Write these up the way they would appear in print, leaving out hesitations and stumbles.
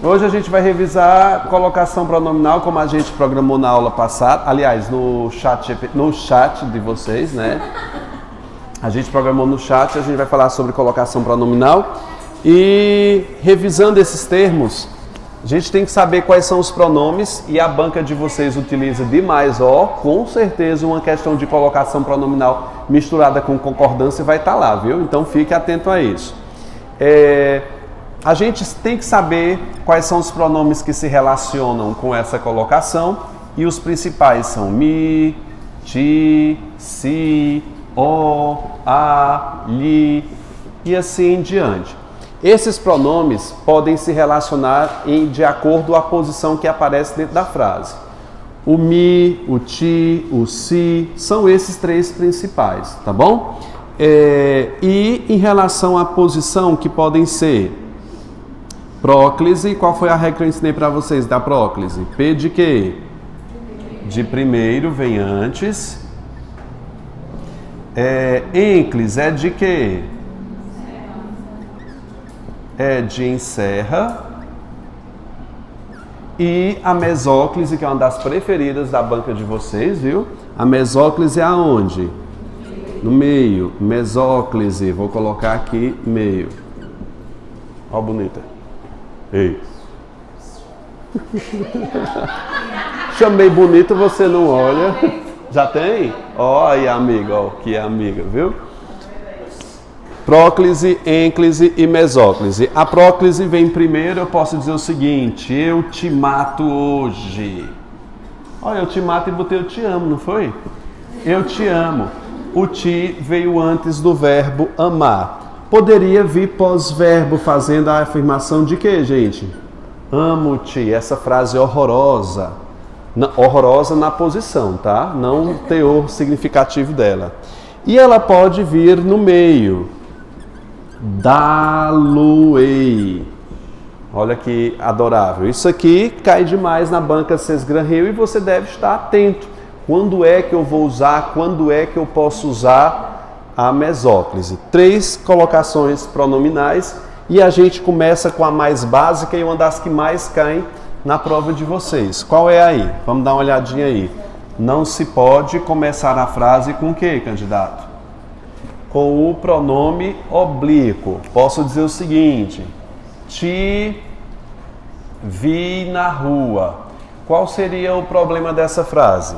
Hoje a gente vai revisar colocação pronominal, como a gente programou na aula passada. Aliás, no chat de vocês, né? A gente programou no chat, a gente vai falar sobre colocação pronominal. E revisando esses termos, a gente tem que saber quais são os pronomes, e a banca de vocês utiliza de mais ó, com certeza uma questão de colocação pronominal misturada com concordância vai estar lá, viu? Então fique atento a isso. A gente tem que saber quais são os pronomes que se relacionam com essa colocação, e os principais são mi, ti, si, o, a, li e assim em diante. Esses pronomes podem se relacionar de acordo com a posição que aparece dentro da frase. O mi, o ti, o si, são esses três principais, tá bom? E em relação à posição, que podem ser próclise, qual foi a regra que eu ensinei para vocês da próclise? P de quê? De primeiro, vem antes. Ênclise é de quê? É de encerra. E a mesóclise, que é uma das preferidas da banca de vocês, viu? A mesóclise é aonde? No meio. Mesóclise, vou colocar aqui meio. Ó, bonita. Ei. Chamei bonito, você não olha. Já tem? Ó, aí amiga, ó, que é amiga, viu? Próclise, ênclise e mesóclise. A próclise vem primeiro, eu posso dizer o seguinte: eu te mato hoje. Olha, eu te mato e botei eu te amo, não foi? Eu te amo. O ti veio antes do verbo amar. Poderia vir pós-verbo fazendo a afirmação de quê, gente? Amo-te. Essa frase é horrorosa. Horrorosa na posição, tá? Não o teor significativo dela. E ela pode vir no meio. Dá-lo-ei. Olha que adorável. Isso aqui cai demais na banca Sesgran-Hill e você deve estar atento. Quando é que eu vou usar? Quando é que eu posso usar a mesóclise? 3 colocações pronominais e a gente começa com a mais básica e uma das que mais caem na prova de vocês. Qual é aí? Vamos dar uma olhadinha aí. Não se pode começar a frase com o que, candidato? Com o pronome oblíquo. Posso dizer o seguinte: te vi na rua. Qual seria o problema dessa frase?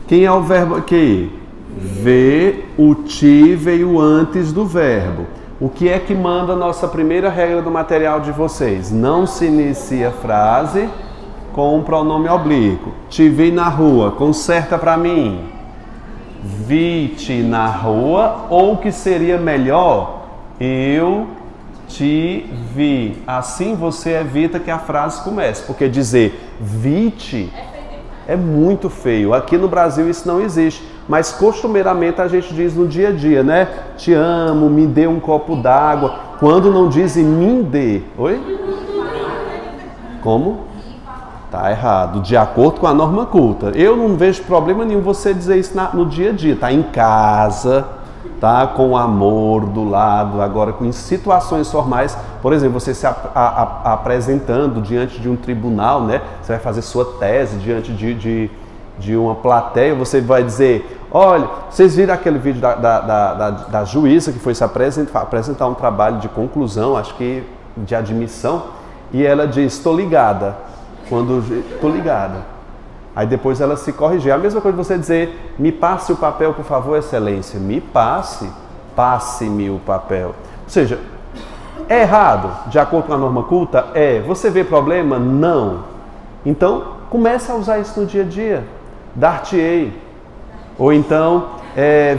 Quem é o verbo aqui? Ver, o ti veio antes do verbo. O que é que manda a nossa primeira regra do material de vocês? Não se inicia a frase com um pronome oblíquo. Te vi na rua, conserta para mim. Vi-te na rua, ou que seria melhor, eu te vi. Assim você evita que a frase comece, porque dizer vi-te é muito feio. Aqui no Brasil isso não existe, mas costumeiramente a gente diz no dia a dia, né? Te amo, me dê um copo d'água. Quando não dizem me dê. Oi? Como? Tá errado, de acordo com a norma culta. Eu não vejo problema nenhum você dizer isso no dia a dia. Tá em casa, tá com amor do lado. Agora, com situações formais, por exemplo, você se apresentando diante de um tribunal, né? Você vai fazer sua tese diante de uma plateia, você vai dizer: olha, vocês viram aquele vídeo da juíza que foi se apresentar um trabalho de conclusão, acho que de admissão, e ela diz: estou ligada. Estou ligada. Aí depois ela se corrigiu. É a mesma coisa que você dizer: me passe o papel, por favor, excelência. Me passe-me o papel. Ou seja, é errado, de acordo com a norma culta? É. Você vê problema? Não. Então, comece a usar isso no dia a dia. Dar-te-ei. Ou então,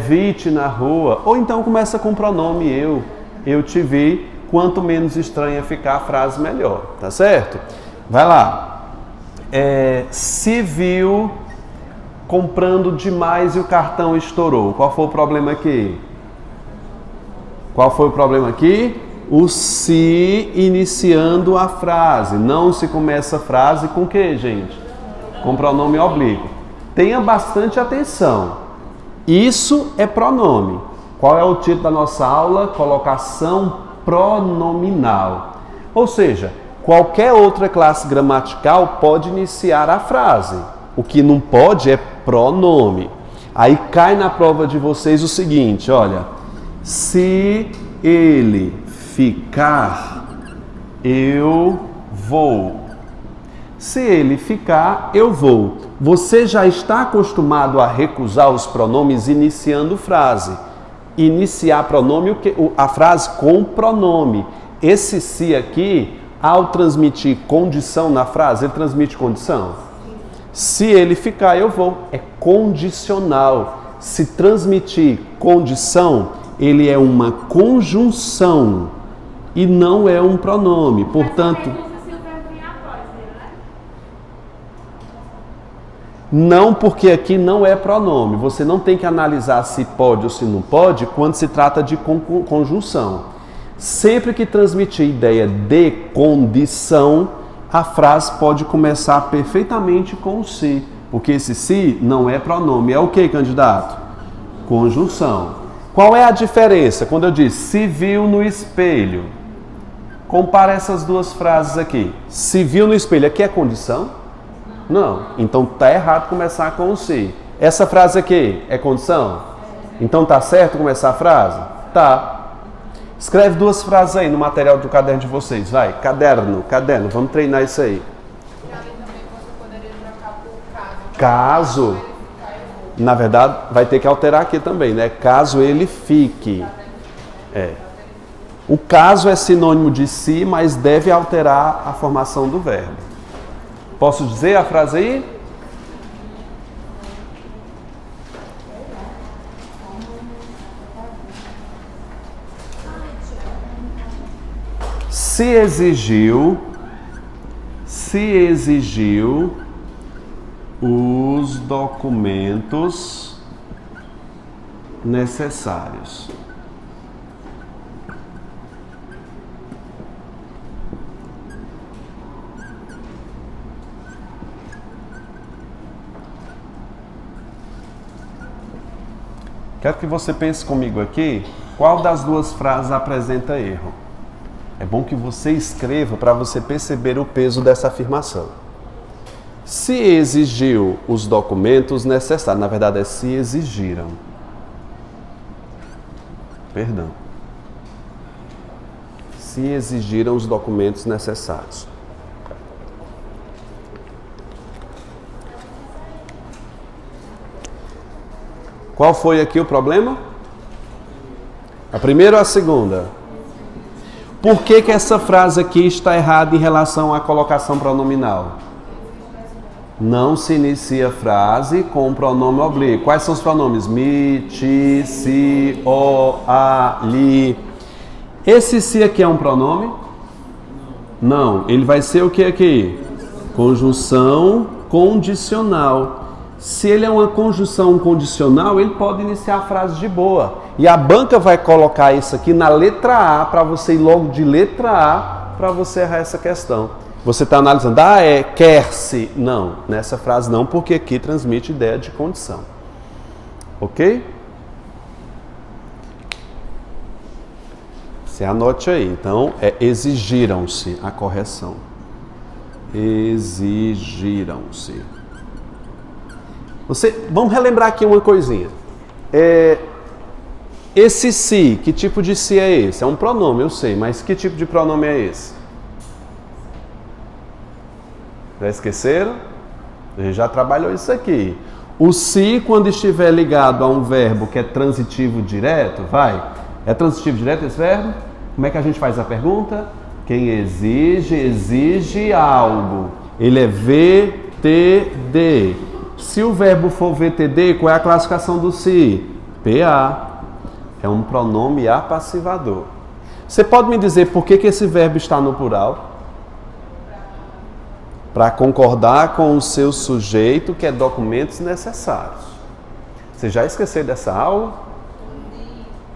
vi-te na rua. Ou então começa com o pronome eu. Eu te vi. Quanto menos estranha ficar a frase, melhor. Tá certo? Vai lá. Se viu comprando demais e o cartão estourou. Qual foi o problema aqui? O se iniciando a frase. Não se começa a frase com o que, gente? Com pronome oblíquo. Tenha bastante atenção. Isso é pronome. Qual é o título da nossa aula? Colocação pronominal. Ou seja, qualquer outra classe gramatical pode iniciar a frase. O que não pode é pronome. Aí cai na prova de vocês o seguinte, olha. Se ele ficar, eu vou. Se ele ficar, eu vou. Você já está acostumado a recusar os pronomes iniciando frase. Iniciar pronome, a frase com pronome. Esse se aqui, ao transmitir condição na frase, ele transmite condição? Se ele ficar, eu vou. É condicional. Se transmitir condição, ele é uma conjunção e não é um pronome. Portanto, não, porque aqui não é pronome. Você não tem que analisar se pode ou se não pode quando se trata de conjunção. Sempre que transmitir ideia de condição, a frase pode começar perfeitamente com o se, porque esse se não é pronome. É o que, candidato? Conjunção. Qual é a diferença? Quando eu disse se viu no espelho, compara essas duas frases aqui. Se viu no espelho, aqui é condição? Não. Então tá errado começar com o se. Essa frase aqui é condição? Então tá certo começar a frase? Tá. Escreve duas frases aí no material do caderno de vocês. Vai, caderno, vamos treinar isso aí. Caso, na verdade, vai ter que alterar aqui também, né? Caso ele fique. O caso é sinônimo de se, mas deve alterar a formação do verbo. Posso dizer a frase aí? Se exigiu os documentos necessários. Quero que você pense comigo aqui, qual das duas frases apresenta erro? É bom que você escreva para você perceber o peso dessa afirmação. Se exigiu os documentos necessários, na verdade é se exigiram. Perdão. Se exigiram os documentos necessários. Qual foi aqui o problema? A primeira ou a segunda? Por que essa frase aqui está errada em relação à colocação pronominal? Não se inicia a frase com o pronome oblíquo. Quais são os pronomes? Mi, ti, si, o, a, li. Esse si aqui é um pronome? Não. Ele vai ser o que aqui? Conjunção condicional. Se ele é uma conjunção condicional, ele pode iniciar a frase de boa. E a banca vai colocar isso aqui na letra A, para você ir logo de letra A, para você errar essa questão. Você está analisando, quer-se. Não, nessa frase não, porque aqui transmite ideia de condição. Ok? Você anote aí. Então, exigiram-se a correção. Exigiram-se. Vamos relembrar aqui uma coisinha. Esse se, que tipo de se é esse? É um pronome, eu sei, mas que tipo de pronome é esse? Já esqueceram? A gente já trabalhou isso aqui. O se, quando estiver ligado a um verbo que é transitivo direto, é transitivo direto esse verbo? Como é que a gente faz a pergunta? Quem exige algo. Ele é VTD. Se o verbo for VTD, qual é a classificação do se? PA. É um pronome apassivador. Você pode me dizer por que esse verbo está no plural? Para concordar com o seu sujeito, que é documentos necessários. Você já esqueceu dessa aula?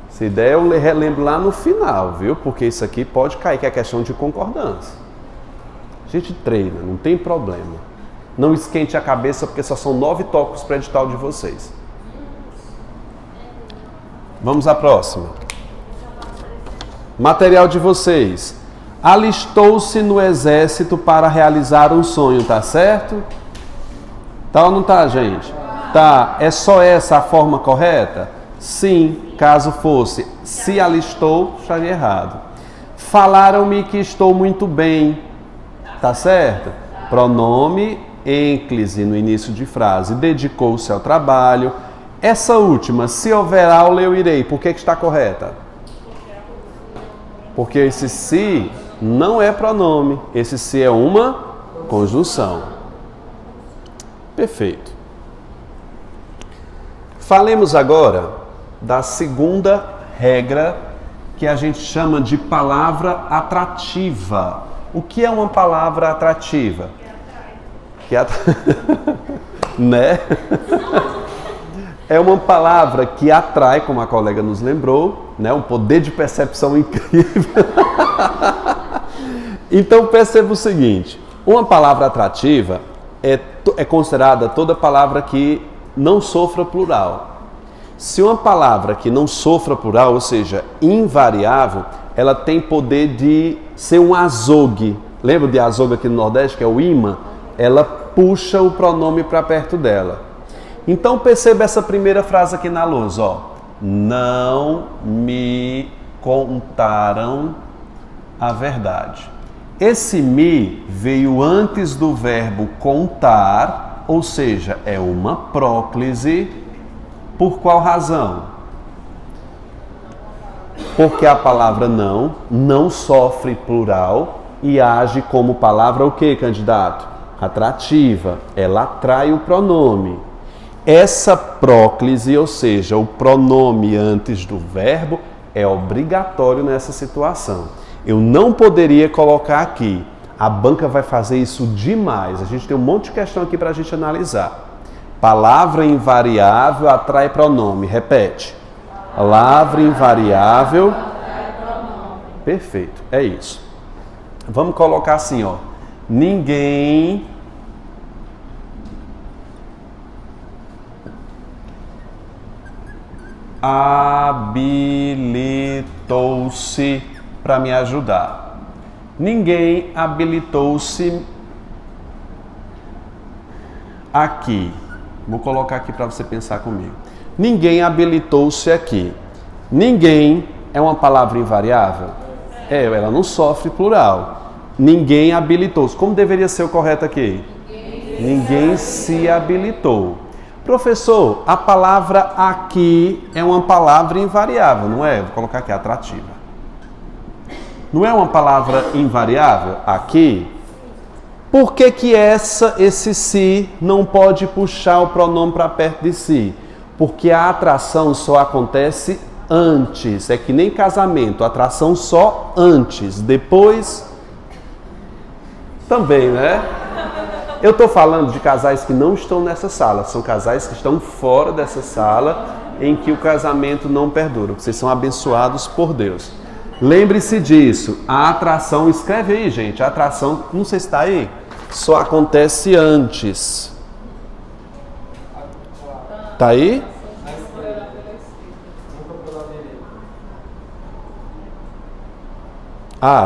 Se der, eu relembro lá no final, viu? Porque isso aqui pode cair, que é questão de concordância. A gente treina, não tem problema. Não esquente a cabeça, porque só são 9 tópicos para o edital de vocês. Vamos à próxima. Material de vocês. Alistou-se no exército para realizar um sonho, tá certo? Tá ou não tá, gente? Tá. É só essa a forma correta? Sim, caso fosse. Se alistou, estaria errado. Falaram-me que estou muito bem. Tá certo? Pronome ênclise no início de frase. Dedicou-se ao trabalho. Essa última, se houver aula, eu irei. Por que está correta? Porque esse se não é pronome. Esse se é uma conjunção. Perfeito. Falemos agora da segunda regra que a gente chama de palavra atrativa. O que é uma palavra atrativa? Que atrai. Né? É uma palavra que atrai, como a colega nos lembrou, né? Um poder de percepção incrível. Então perceba o seguinte, uma palavra atrativa é considerada toda palavra que não sofra plural. Se uma palavra que não sofra plural, ou seja, invariável, ela tem poder de ser um azogue. Lembra de azogue aqui no Nordeste, que é o imã? Ela puxa o pronome para perto dela. Então perceba essa primeira frase aqui na luz, ó. Não me contaram a verdade. Esse me veio antes do verbo contar, ou seja, é uma próclise. Por qual razão? Porque a palavra não sofre plural e age como palavra o que, candidato? Atrativa. Ela atrai o pronome. Essa próclise, ou seja, o pronome antes do verbo, é obrigatório nessa situação. Eu não poderia colocar aqui. A banca vai fazer isso demais. A gente tem um monte de questão aqui para a gente analisar. Palavra invariável atrai pronome. Repete. Palavra invariável. Perfeito, é isso. Vamos colocar assim, ó. Ninguém habilitou-se para me ajudar. Ninguém habilitou-se aqui. Vou colocar aqui para você pensar comigo. Ninguém habilitou-se aqui. Ninguém é uma palavra invariável? Ela não sofre plural. Ninguém habilitou-se. Como deveria ser o correto aqui? Ninguém se habilitou. Professor, a palavra aqui é uma palavra invariável, não é? Vou colocar aqui, atrativa. Não é uma palavra invariável? Aqui. Por que que esse si não pode puxar o pronome para perto de si? Porque a atração só acontece antes. É que nem casamento, a atração só antes. Depois, também, né? Eu estou falando de casais que não estão nessa sala. São casais que estão fora dessa sala, em que o casamento não perdura. Vocês são abençoados por Deus. Lembre-se disso. A atração, escreve aí, gente. A atração, não sei se está aí, só acontece antes. Tá aí?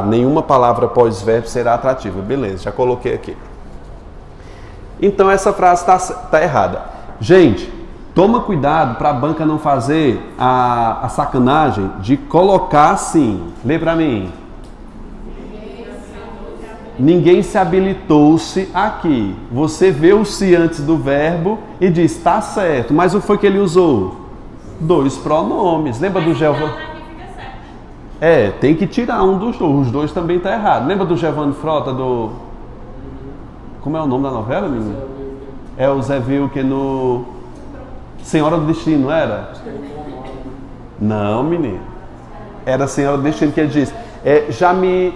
Nenhuma palavra pós-verbo será atrativa. Beleza, já coloquei aqui. Então essa frase está errada. Gente, toma cuidado para a banca não fazer a sacanagem de colocar assim. Lê para mim. Ninguém se habilitou-se aqui. Você vê o se antes do verbo e diz, tá certo. Mas o que foi que ele usou? 2 pronomes. Lembra do Giovanni? Tem que tirar um dos dois. Os dois também tá errado. Lembra do Giovanni Frota do... Como é o nome da novela, menino? É o Zé Vilker no Senhora do Destino, não era? Não, menino. Era Senhora do Destino que ele disse. Já me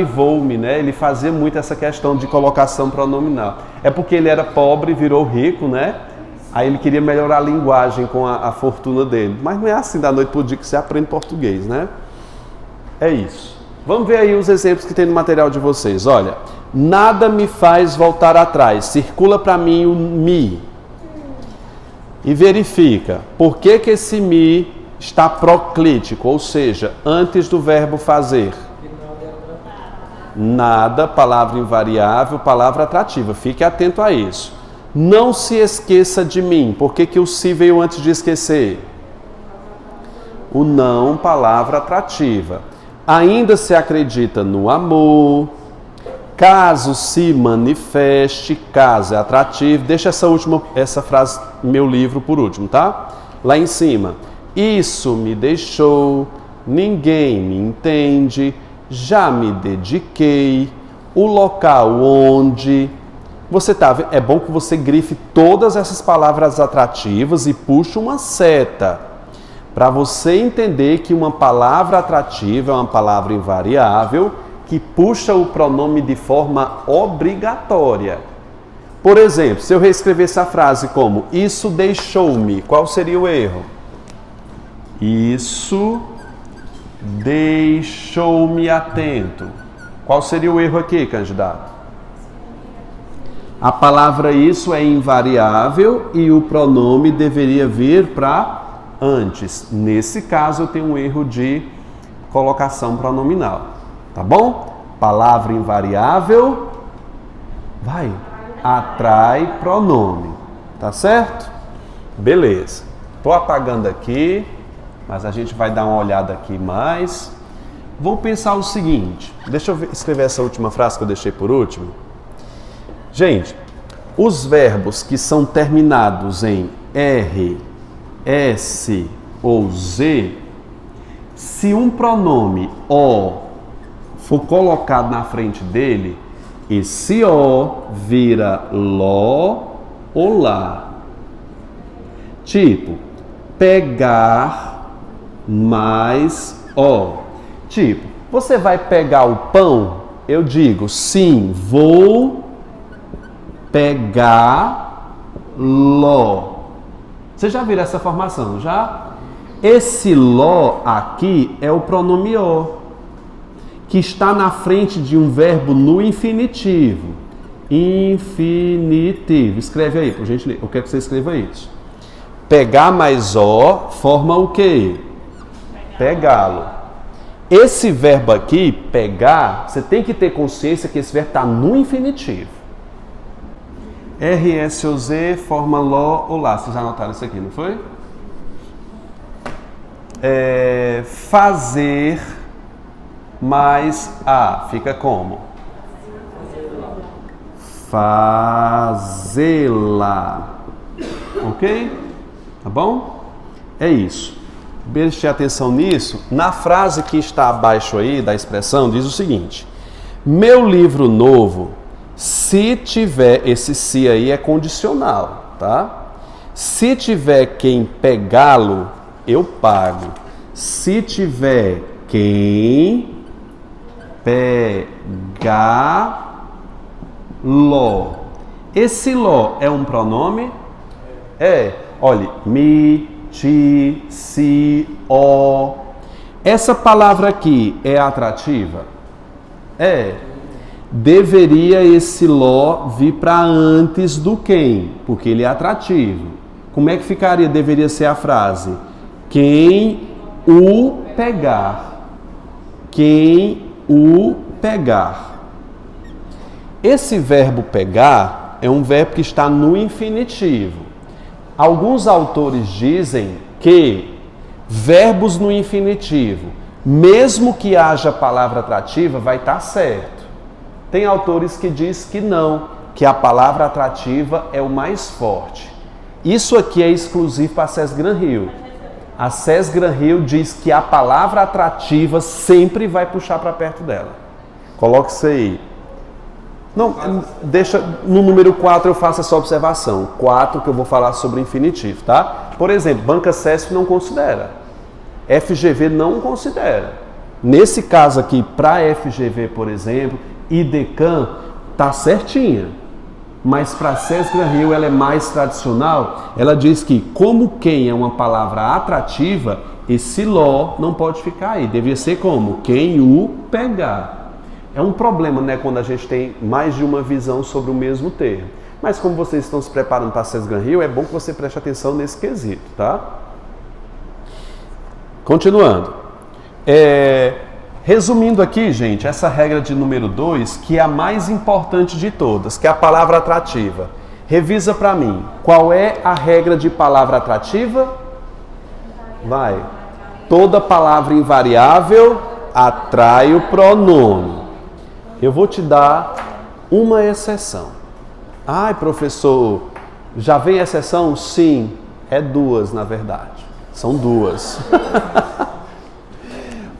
vou-me, né? Ele fazia muito essa questão de colocação pronominal. É porque ele era pobre, virou rico, né? Aí ele queria melhorar a linguagem com a fortuna dele. Mas não é assim da noite pro dia que você aprende português, né? É isso. Vamos ver aí os exemplos que tem no material de vocês. Olha, nada me faz voltar atrás. Circula para mim o me. E verifica por que esse me está proclítico, ou seja, antes do verbo fazer. Nada, palavra invariável, palavra atrativa. Fique atento a isso. Não se esqueça de mim. Por que o se veio antes de esquecer? O não, palavra atrativa. Ainda se acredita no amor. Caso se manifeste, caso é atrativo. Deixa essa frase, meu livro, por último, tá? Lá em cima. Isso me deixou, ninguém me entende, já me dediquei, o local onde... Você tá vendo? É bom que você grife todas essas palavras atrativas e puxe uma seta. Para você entender que uma palavra atrativa é uma palavra invariável que puxa o pronome de forma obrigatória. Por exemplo, se eu reescrever essa frase como isso deixou-me, qual seria o erro? Isso deixou-me atento. Qual seria o erro aqui, candidato? A palavra isso é invariável e o pronome deveria vir para antes. Nesse caso, eu tenho um erro de colocação pronominal. Tá bom? Palavra invariável, atrai pronome. Tá certo? Beleza. Tô apagando aqui, mas a gente vai dar uma olhada aqui mais. Vamos pensar o seguinte. Deixa eu escrever essa última frase que eu deixei por último. Gente, os verbos que são terminados em R, S ou Z, se um pronome O for colocado na frente dele, esse O vira LO ou lá. Tipo, pegar mais O. Tipo, você vai pegar o pão? Eu digo, sim, vou pegar-lo. Você já viu essa formação, já? Esse lo aqui é o pronome o, que está na frente de um verbo no infinitivo. Infinitivo. Escreve aí, por gentileza. Eu quero que você escreva isso. Pegar mais o forma o quê? Pegá-lo. Esse verbo aqui, pegar, você tem que ter consciência que esse verbo está no infinitivo. R, S ou Z forma lo ou lá. Vocês anotaram isso aqui, não foi? Fazer mais a. Fica como? Fazê-la. Ok? Tá bom? É isso. Preste atenção nisso. Na frase que está abaixo aí da expressão, diz o seguinte: meu livro novo, se tiver, esse se aí é condicional, tá? Se tiver quem pegá-lo, eu pago. Se tiver quem pegá-lo. Esse lo é um pronome? É. Olha, me, ti, si, o. Essa palavra aqui é atrativa? É. Deveria esse lo vir para antes do quem, porque ele é atrativo. Como é que ficaria? Deveria ser a frase: quem o pegar. Quem o pegar. Esse verbo pegar é um verbo que está no infinitivo. Alguns autores dizem que verbos no infinitivo, mesmo que haja palavra atrativa, vai estar certo. Tem autores que dizem que não, que a palavra atrativa é o mais forte. Isso aqui é exclusivo para a Cés Gran Rio. A Cés Gran Rio diz que a palavra atrativa sempre vai puxar para perto dela. Coloque isso aí. Não, deixa, no número 4 eu faço essa observação. 4 que eu vou falar sobre infinitivo, tá? Por exemplo, Banca CESP não considera. FGV não considera. Nesse caso aqui, para FGV, por exemplo, IDECAM tá certinha, mas para a Cés Gran Rio ela é mais tradicional. Ela diz que como quem é uma palavra atrativa, esse lo não pode ficar aí, devia ser como quem o pegar. É um problema, né, quando a gente tem mais de uma visão sobre o mesmo termo. Mas como vocês estão se preparando para a Cés Gran Rio, é bom que você preste atenção nesse quesito, tá? Continuando. Resumindo aqui, gente, essa regra de número 2, que é a mais importante de todas, que é a palavra atrativa. Revisa para mim. Qual é a regra de palavra atrativa? Vai. Toda palavra invariável atrai o pronome. Eu vou te dar uma exceção. Ai, professor, já vem exceção? Sim, é duas, na verdade. São duas.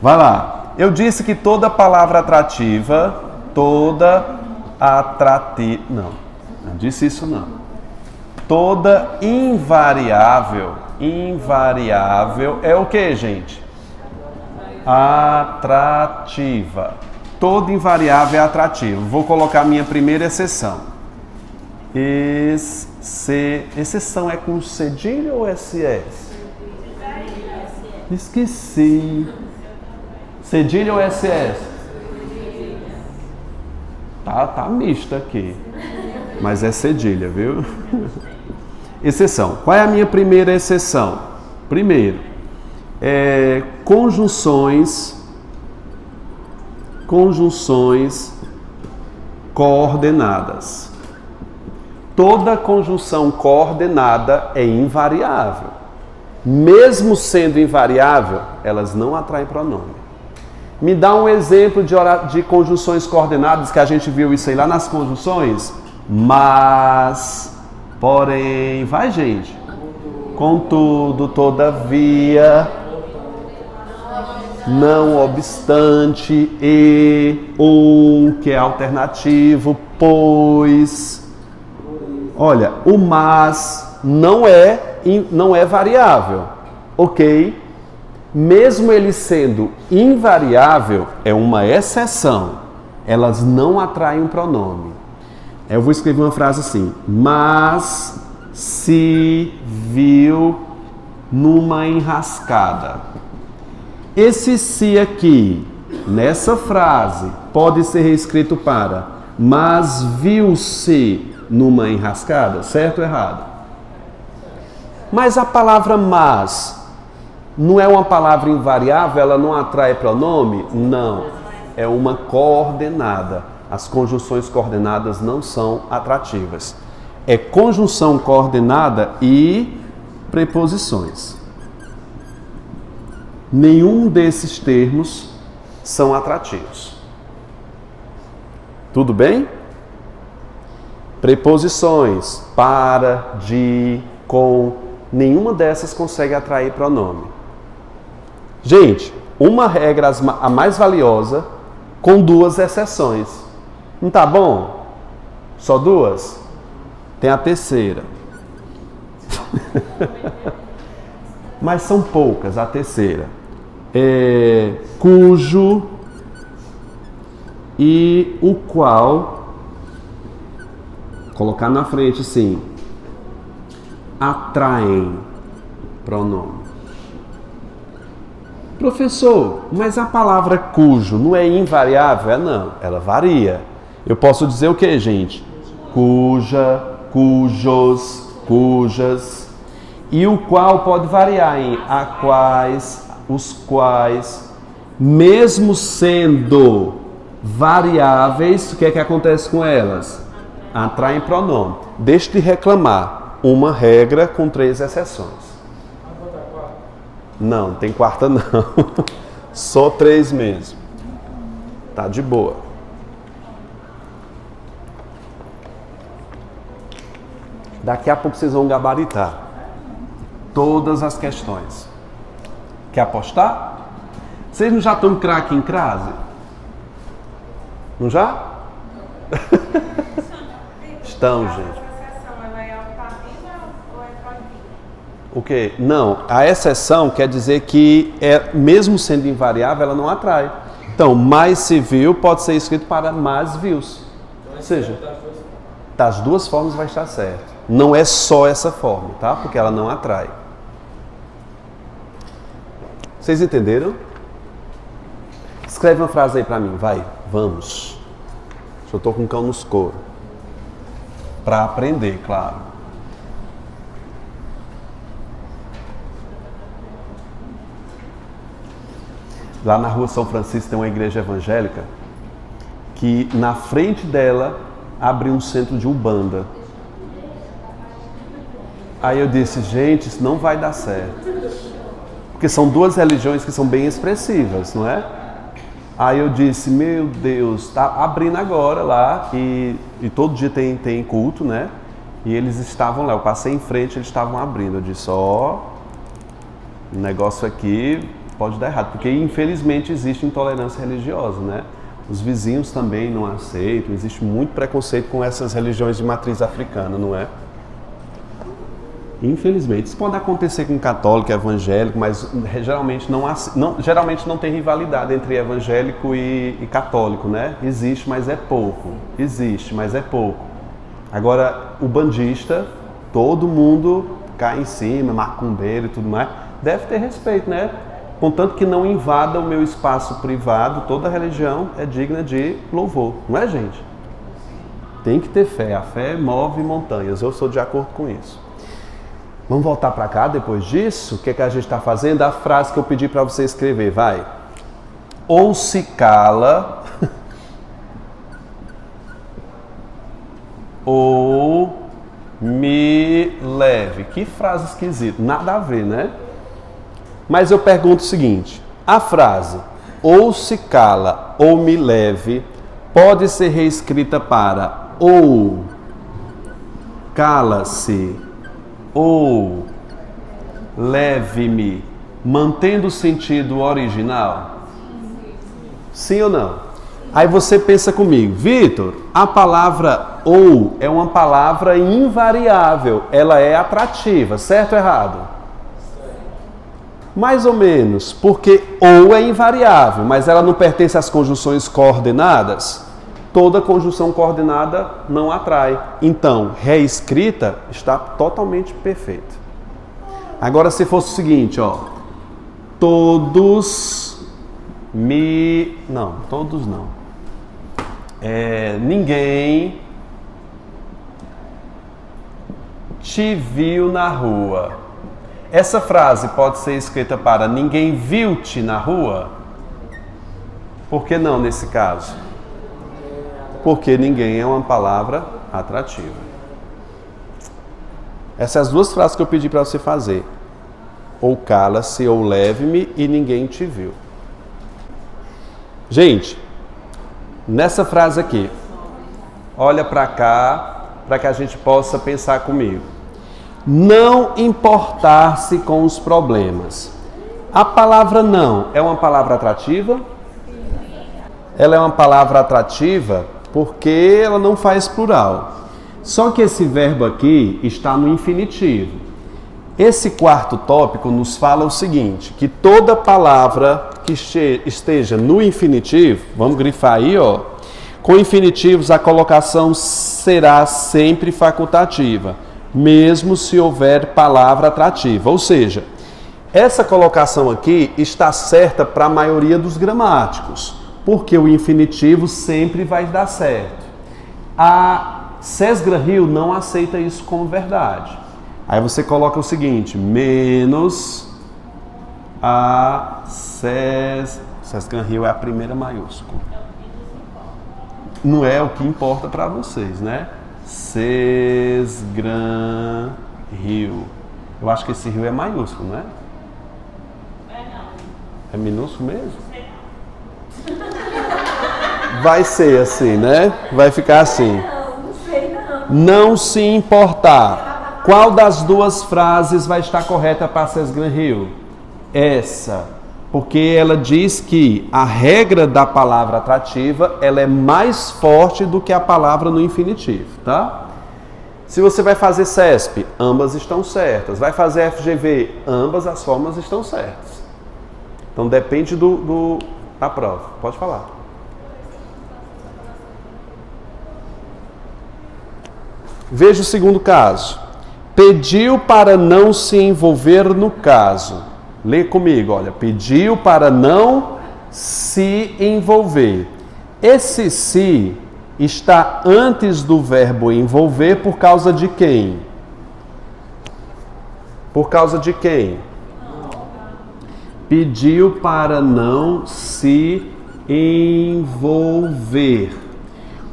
Vai lá. Eu disse que toda palavra atrativa, não disse isso não. Toda invariável é o que, gente? Atrativa. Toda invariável é atrativa. Vou colocar minha primeira exceção. Exceção é com cedilha ou SS? Esqueci. Cedilha ou SS? Tá misto aqui. Mas é cedilha, viu? Exceção. Qual é a minha primeira exceção? Primeiro, conjunções coordenadas. Toda conjunção coordenada é invariável. Mesmo sendo invariável, elas não atraem pronome. Me dá um exemplo de conjunções coordenadas, que a gente viu isso aí lá nas conjunções. Mas, porém, vai, gente. Contudo, todavia, não obstante, e, ou, que é alternativo, pois. Olha, o mas não é variável, ok? Mesmo ele sendo invariável, é uma exceção. Elas não atraem um pronome. Eu vou escrever uma frase assim: mas se viu numa enrascada. Esse se aqui, nessa frase, pode ser reescrito para mas viu-se numa enrascada, certo ou errado? Mas a palavra mas não é uma palavra invariável, ela não atrai pronome? Não, é uma coordenada. As conjunções coordenadas não são atrativas. É conjunção coordenada e preposições. Nenhum desses termos são atrativos. Tudo bem? Preposições, para, de, com, nenhuma dessas consegue atrair pronome. Gente, uma regra, a mais valiosa, com duas exceções. Não tá bom? Só duas? Tem a terceira. Mas são poucas, a terceira. Cujo e o qual, colocar na frente sim, atraem pronome. Professor, mas a palavra cujo não é invariável? Não, ela varia. Eu posso dizer o que, gente? Cuja, cujos, cujas. E o qual pode variar em a quais, os quais. Mesmo sendo variáveis, o que é que acontece com elas? Atraem pronome. Deixe de reclamar. Uma regra com 3 exceções. Não, tem quarta não. Só 3 mesmo. Tá de boa. Daqui a pouco vocês vão gabaritar todas as questões. Quer apostar? Vocês não já estão craque em crase? Não já? Estão, gente. O quê? Não, a exceção quer dizer que, mesmo sendo invariável, ela não atrai. Então, mais se viu pode ser escrito para mais viu-se. Ou seja, das duas formas vai estar certo. Não é só essa forma, tá? Porque ela não atrai. Vocês entenderam? Escreve uma frase aí pra mim, vai, vamos. Eu tô com o cão nos coros. Pra aprender, claro. Lá na rua São Francisco tem uma igreja evangélica que na frente dela abriu um centro de Umbanda. Aí eu disse, gente, isso não vai dar certo. Porque são duas religiões que são bem expressivas, não é? Aí eu disse, meu Deus, tá abrindo agora lá e todo dia tem culto, né? E eles estavam lá, eu passei em frente, eles estavam abrindo. Eu disse, o negócio aqui pode dar errado, porque infelizmente existe intolerância religiosa, né? Os vizinhos também não aceitam, existe muito preconceito com essas religiões de matriz africana, não é? Infelizmente, isso pode acontecer com católico e evangélico, mas geralmente não tem rivalidade entre evangélico e católico, né? Existe, mas é pouco. Existe, mas é pouco. Agora, o bandista, todo mundo cai em cima, macumbeiro e tudo mais, deve ter respeito, né? Contanto que não invada o meu espaço privado, toda religião é digna de louvor, não é, gente? Tem que ter fé, a fé move montanhas, eu sou de acordo com isso. Vamos voltar para cá depois disso? O que é que a gente está fazendo? A frase que eu pedi para você escrever, vai. Ou se cala, ou me leve. Que frase esquisita, nada a ver, né? Mas eu pergunto o seguinte, a frase ou se cala ou me leve pode ser reescrita para ou cala-se ou leve-me, mantendo o sentido original? Sim ou não? Aí você pensa comigo, Vitor, a palavra ou é uma palavra invariável, ela é atrativa, certo ou errado? Mais ou menos, porque ou é invariável, mas ela não pertence às conjunções coordenadas. Toda conjunção coordenada não atrai. Então, reescrita está totalmente perfeita. Agora, se fosse o seguinte, ó. Todos me... Não, todos não. Ninguém te viu na rua. Essa frase pode ser escrita para ninguém viu-te na rua? Por que não nesse caso? Porque ninguém é uma palavra atrativa. Essas duas frases que eu pedi para você fazer. Ou cala-se ou leve-me e ninguém te viu. Gente, nessa frase aqui, olha para cá, para que a gente possa pensar comigo. Não importar-se com os problemas. A palavra não é uma palavra atrativa? Ela é uma palavra atrativa porque ela não faz plural. Só que esse verbo aqui está no infinitivo. Esse quarto tópico nos fala o seguinte, que toda palavra que esteja no infinitivo, vamos grifar aí, ó, com infinitivos a colocação será sempre facultativa, mesmo se houver palavra atrativa. Ou seja, essa colocação aqui está certa para a maioria dos gramáticos, porque o infinitivo sempre vai dar certo. A Cesgra-Hill não aceita isso como verdade. Aí você coloca o seguinte, menos a Cesgra-Hill é a primeira maiúscula. Não é o que importa para vocês, né? Cesgra-Hill. Eu acho que esse rio é maiúsculo, né? É minúsculo mesmo? Vai ser assim, né? Vai ficar assim. Não se importar. Qual das duas frases vai estar correta para Cesgra-Hill? Essa. Porque ela diz que a regra da palavra atrativa, ela é mais forte do que a palavra no infinitivo, tá? Se você vai fazer CESP, ambas estão certas. Vai fazer FGV, ambas as formas estão certas. Então depende da prova. Pode falar. Veja o segundo caso. Pediu para não se envolver no caso. Lê comigo, olha. Pediu para não se envolver. Esse se está antes do verbo envolver por causa de quem? Por causa de quem? Pediu para não se envolver.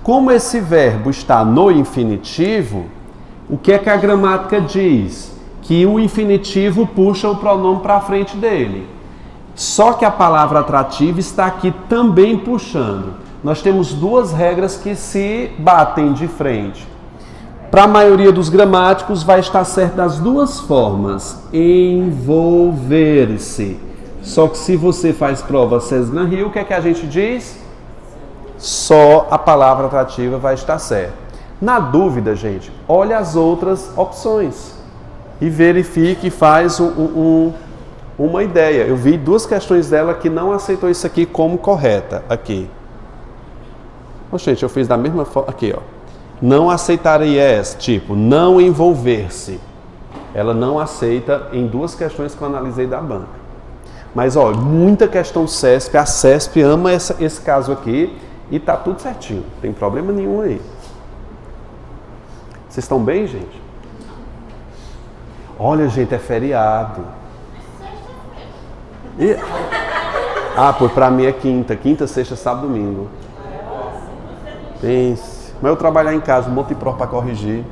Como esse verbo está no infinitivo, o que é que a gramática diz? Que o infinitivo puxa o pronome para frente dele. Só que a palavra atrativa está aqui também puxando. Nós temos duas regras que se batem de frente. Para a maioria dos gramáticos vai estar certo das duas formas. Envolver-se. Só que se você faz prova Cesna Hill, o que é que a gente diz? Só a palavra atrativa vai estar certa. Na dúvida, gente, olha as outras opções e verifique e faz uma ideia. Eu vi duas questões dela que não aceitou isso aqui como correta. Aqui. Oh, gente, eu fiz da mesma forma. Aqui, ó. Não aceitaria, tipo, não envolver-se. Ela não aceita em duas questões que eu analisei da banca. Mas, ó, muita questão CESP. A CESP ama esse caso aqui e tá tudo certinho. Não tem problema nenhum aí. Vocês estão bem, gente? Olha, gente, é feriado. E... Ah, pô, pra mim é quinta. Quinta, sexta, sábado, domingo. Pense. Mas eu trabalhar em casa, um monte de prova pra corrigir.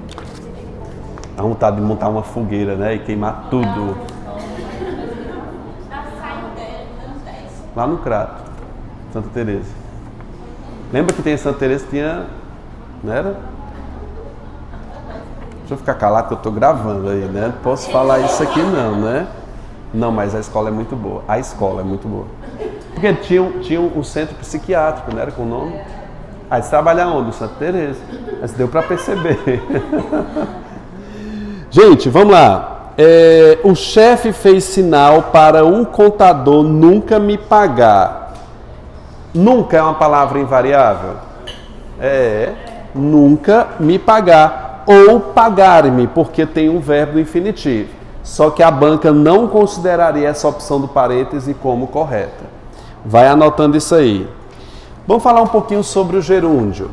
Dá vontade de montar uma fogueira, né? E queimar tudo. Lá no Crato, Santa Teresa. Lembra que tem em Santa Teresa, tinha... Não era? Deixa eu ficar calado que eu estou gravando aí, né? Não posso falar isso aqui não, né? Não, mas a escola é muito boa. A escola é muito boa. Porque tinha um centro psiquiátrico, não era com o nome? Aí você trabalha onde? Santa Teresa. Mas deu para perceber. Gente, vamos lá. O chefe fez sinal para o contador nunca me pagar. Nunca é uma palavra invariável? Nunca me pagar. Ou pagar-me, porque tem um verbo infinitivo. Só que a banca não consideraria essa opção do parêntese como correta. Vai anotando isso aí. Vamos falar um pouquinho sobre o gerúndio.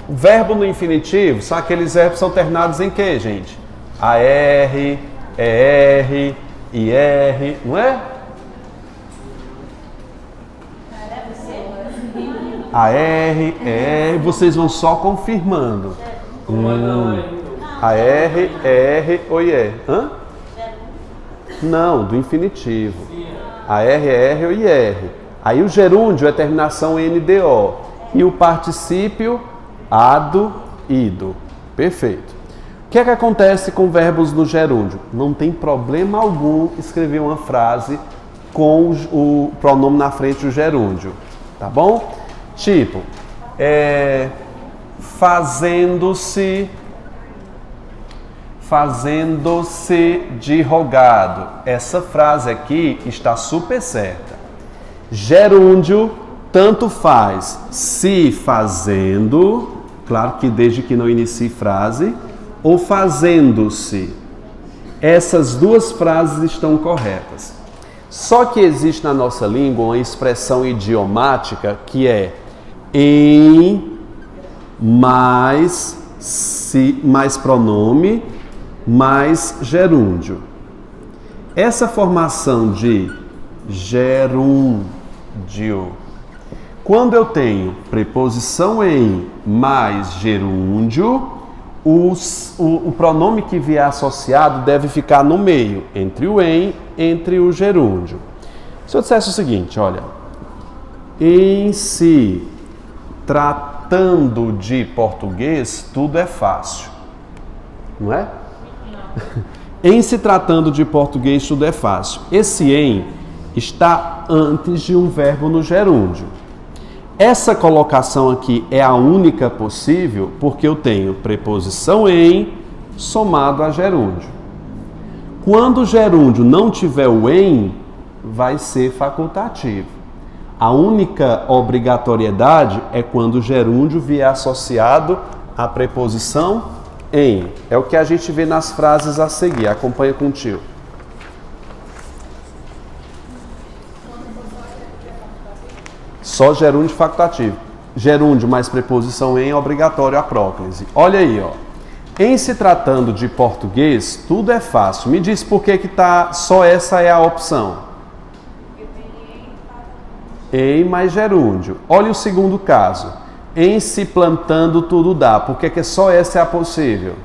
O verbo no infinitivo são aqueles verbos que são terminados em quê, gente? AR, ER, IR, não é? AR, ER, vocês vão só confirmando. AR, ER ou IR? Hã? Não, do infinitivo. AR, ER ou IR. Aí o gerúndio é terminação NDO. E o particípio, ado, ido. Perfeito. O que é que acontece com verbos no gerúndio? Não tem problema algum escrever uma frase com o pronome na frente do gerúndio. Tá bom? Tipo, fazendo-se de rogado. Essa frase aqui está super certa. Gerúndio, tanto faz se fazendo, claro que desde que não inicie frase, ou fazendo-se. Essas duas frases estão corretas. Só que existe na nossa língua uma expressão idiomática que é em mais pronome mais gerúndio. Essa formação de gerúndio, quando eu tenho preposição em mais gerúndio, o pronome que vier associado deve ficar no meio, entre o em, entre o gerúndio. Se eu dissesse o seguinte, olha, em se tratando de português, tudo é fácil, não é? Em se tratando de português, tudo é fácil. Esse em está antes de um verbo no gerúndio. Essa colocação aqui é a única possível porque eu tenho preposição em somado a gerúndio. Quando o gerúndio não tiver o em, vai ser facultativo. A única obrigatoriedade é quando o gerúndio vier associado à preposição em. É o que a gente vê nas frases a seguir. Acompanha com o tio. Só gerúndio facultativo. Gerúndio mais preposição em é obrigatório a próclise. Olha aí, ó. Em se tratando de português, tudo é fácil. Me diz por que tá só essa é a opção. Em mais gerúndio. Olha o segundo caso. Em se plantando tudo dá. Por que só essa é a possível?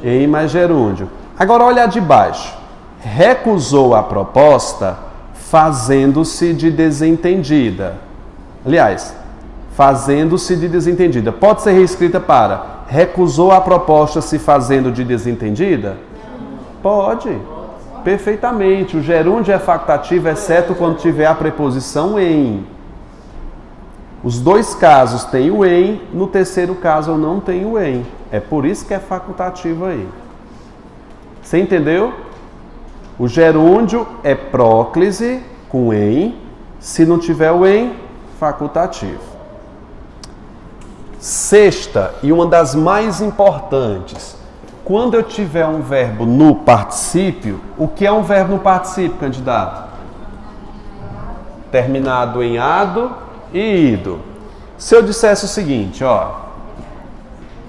Em mais gerúndio. Agora olha a de baixo. Recusou a proposta fazendo-se de desentendida. Aliás, fazendo-se de desentendida. Pode ser reescrita para recusou a proposta se fazendo de desentendida? Pode. Perfeitamente. O gerúndio é facultativo, exceto quando tiver a preposição em. Os dois casos têm o em, no terceiro caso eu não tenho o em. É por isso que é facultativo aí. Você entendeu? O gerúndio é próclise com em. Se não tiver o em, facultativo. Sexta e uma das mais importantes. Quando eu tiver um verbo no particípio, o que é um verbo no particípio, candidato? Terminado em ado e ido. Se eu dissesse o seguinte, ó.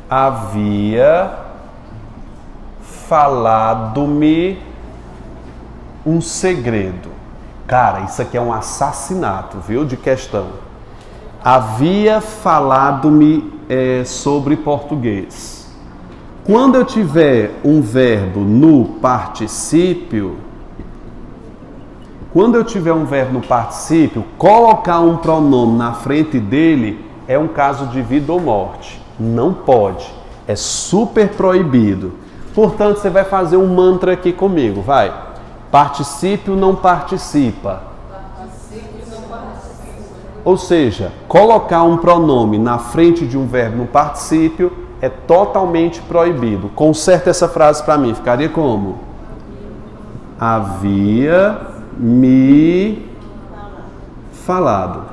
Havia falado-me um segredo. Cara, isso aqui é um assassinato, viu? De questão. Havia falado-me sobre português. Quando eu tiver um verbo no particípio, colocar um pronome na frente dele é um caso de vida ou morte. Não pode. É super proibido. Portanto, você vai fazer um mantra aqui comigo, vai. Particípio não participa. Ou seja, colocar um pronome na frente de um verbo no particípio é totalmente proibido. Conserta essa frase para mim. Ficaria como? Havia me falado.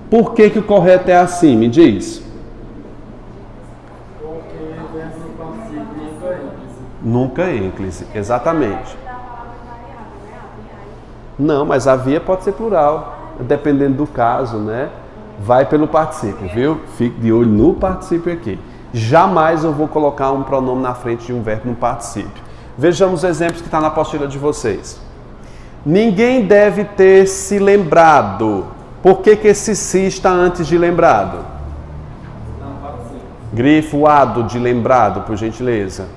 Por que o correto é assim? Me diz. Porque o verbo no particípio nunca é ênclise. Nunca é ênclise, exatamente. Não, mas havia pode ser plural, dependendo do caso, né? Vai pelo particípio, viu? Fique de olho no particípio aqui. Jamais eu vou colocar um pronome na frente de um verbo no particípio. Vejamos os exemplos que está na apostila de vocês. Ninguém deve ter se lembrado. Por que esse se está antes de lembrado? Grifo ado de lembrado, por gentileza.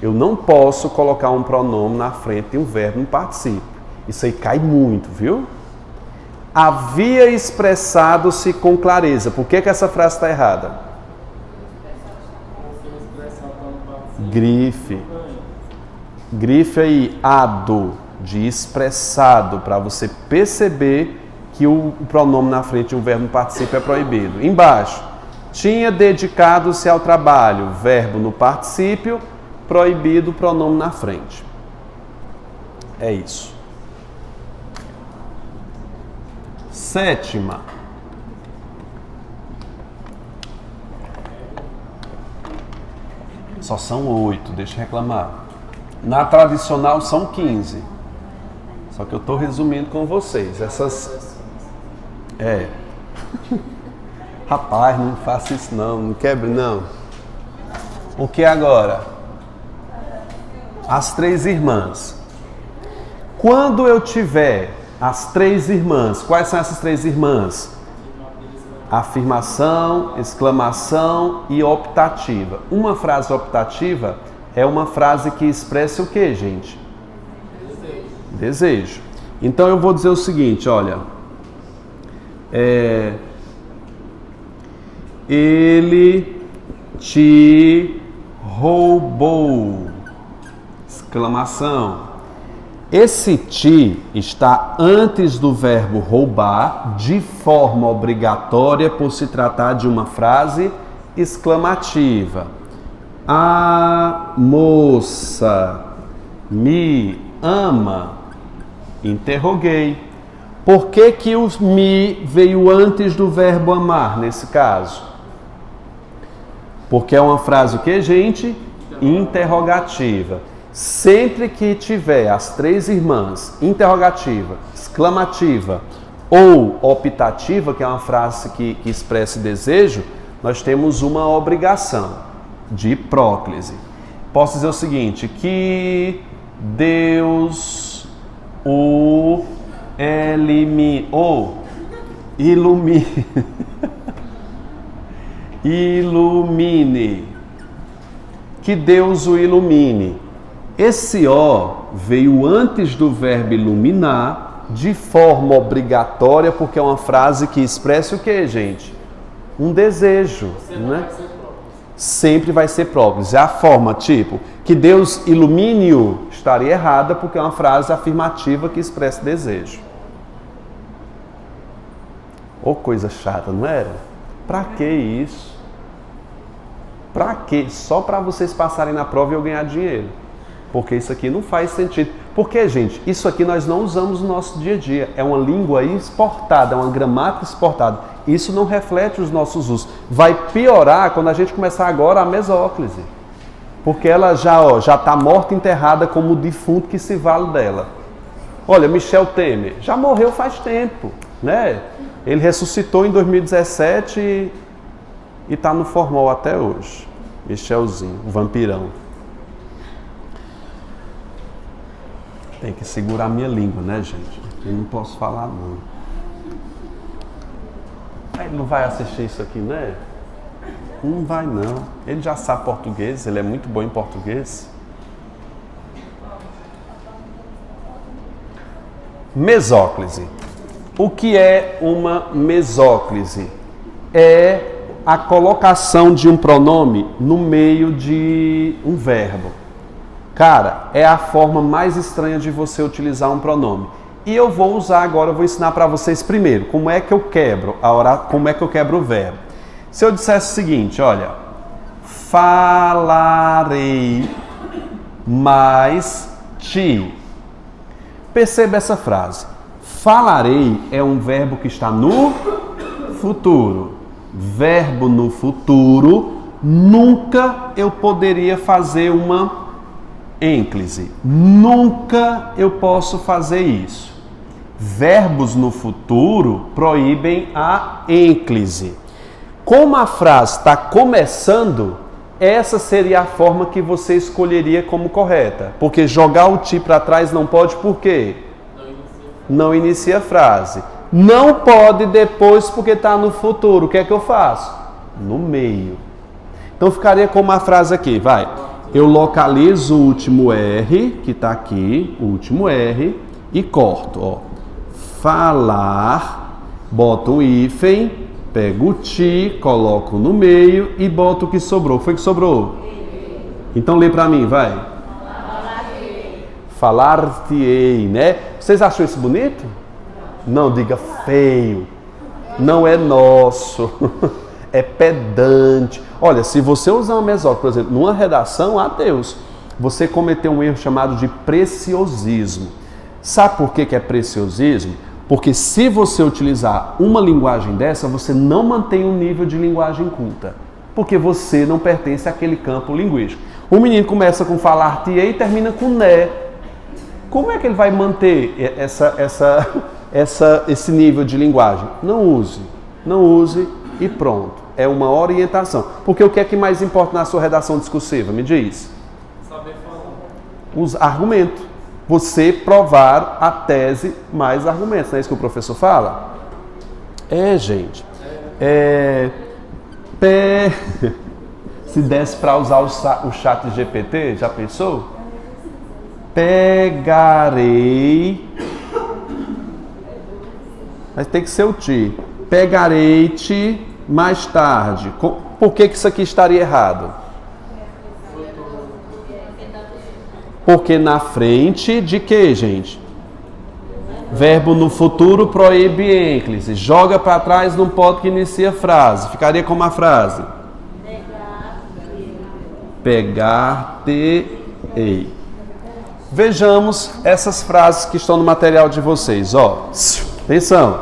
Eu não posso colocar um pronome na frente de um verbo no particípio. Isso aí cai muito, viu? Havia expressado-se com clareza. Por que essa frase está errada? Grife. Grife aí, ado, de expressado, para você perceber que o pronome na frente de um verbo no particípio é proibido. Embaixo, tinha dedicado-se ao trabalho, verbo no particípio, proibido o pronome na frente. É isso. Sétima. Só são 8, deixa eu reclamar. Na tradicional são 15. Só que eu estou resumindo com vocês. Essas. Rapaz, não faça isso não quebre não. O que agora? As 3 irmãs. Quando eu tiver as 3 irmãs, quais são essas 3 irmãs? Afirmação, exclamação e optativa. Uma frase optativa é uma frase que expressa o que, gente? Desejo. Então eu vou dizer o seguinte, olha. Ele te roubou. Exclamação. Esse te está antes do verbo roubar, de forma obrigatória, por se tratar de uma frase exclamativa. A moça me ama? Interroguei. Por que o me veio antes do verbo amar, nesse caso? Porque é uma frase o que, gente? Interrogativa. Sempre que tiver as 3 irmãs, interrogativa, exclamativa ou optativa, que é uma frase que expressa desejo, nós temos uma obrigação de próclise. Posso dizer o seguinte, que Deus o ilumine. Ilumine. Que Deus o ilumine. Esse ó veio antes do verbo iluminar, de forma obrigatória, porque é uma frase que expressa o que, gente? Um desejo, né? Sempre vai ser próprio. É a forma, tipo, que Deus ilumine-o, estaria errada, porque é uma frase afirmativa que expressa desejo. Ô, coisa chata, não era? Pra que isso? Pra quê? Só para vocês passarem na prova e eu ganhar dinheiro. Porque isso aqui não faz sentido. Porque, gente, isso aqui nós não usamos no nosso dia a dia. É uma língua exportada, é uma gramática exportada. Isso não reflete os nossos usos. Vai piorar quando a gente começar agora a mesóclise. Porque ela já está morta, enterrada como o defunto que se vale dela. Olha, Michel Temer já morreu faz tempo, né? Ele ressuscitou em 2017 e está no formol até hoje. Michelzinho, o vampirão. Tem que segurar minha língua, né, gente? Eu não posso falar, não. Ele não vai assistir isso aqui, né? Não vai, não. Ele já sabe português, ele é muito bom em português. Mesóclise. O que é uma mesóclise? É a colocação de um pronome no meio de um verbo. Cara, é a forma mais estranha de você utilizar um pronome. E eu vou usar agora, eu vou ensinar para vocês primeiro como é que eu quebro como é que eu quebro o verbo. Se eu dissesse o seguinte, olha, falarei mais ti. Perceba essa frase. Falarei é um verbo que está no futuro. Verbo no futuro, nunca eu poderia fazer uma ênclise. Nunca eu posso fazer isso. Verbos no futuro proíbem a ênclise. Como a frase está começando, essa seria a forma que você escolheria como correta. Porque jogar o ti para trás não pode, por quê? Não inicia a frase. Não pode depois porque está no futuro. O que é que eu faço? No meio. Então ficaria como a frase aqui, vai. Eu localizo o último R, que está aqui, o último R, e corto, ó. Falar, boto um hífen, pego o ti, coloco no meio e boto o que sobrou. Foi o que sobrou? Então lê para mim, vai. Falar-te-ei, né? Vocês acham isso bonito? Não, diga feio. Não é nosso. É pedante. Olha, se você usar uma mesóclise, por exemplo, numa redação, adeus, você cometeu um erro chamado de preciosismo. Sabe por que é preciosismo? Porque se você utilizar uma linguagem dessa, você não mantém um nível de linguagem culta. Porque você não pertence àquele campo linguístico. O menino começa com falar-te-ei e termina com né. Como é que ele vai manter esse nível de linguagem? Não use e pronto. É uma orientação. Porque o que é que mais importa na sua redação discursiva? Me diz. Saber falar. Os argumentos. Você provar a tese mais argumentos. Não é isso que o professor fala? Gente. Se desse para usar o chat GPT, já pensou? Pegarei. Mas tem que ser o ti. Pegarei-te mais tarde. Por que isso aqui estaria errado? Porque na frente de quê, gente? Verbo no futuro proíbe ênclise. Joga para trás num ponto que inicia a frase. Ficaria como a frase? Pegar-te-ei. Vejamos essas frases que estão no material de vocês. Ó, atenção.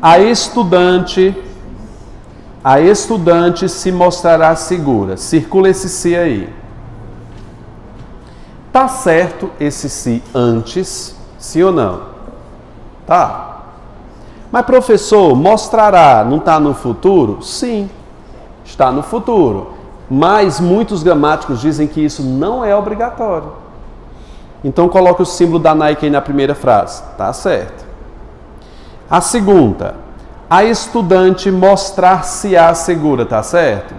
A estudante se mostrará segura. Circula esse se aí. Tá certo esse se antes, sim ou não? Tá. Mas professor, mostrará, não está no futuro? Sim, está no futuro. Mas muitos gramáticos dizem que isso não é obrigatório. Então coloque o símbolo da Nike aí na primeira frase. Tá certo. A segunda, a estudante mostrar-se-á segura, tá certo?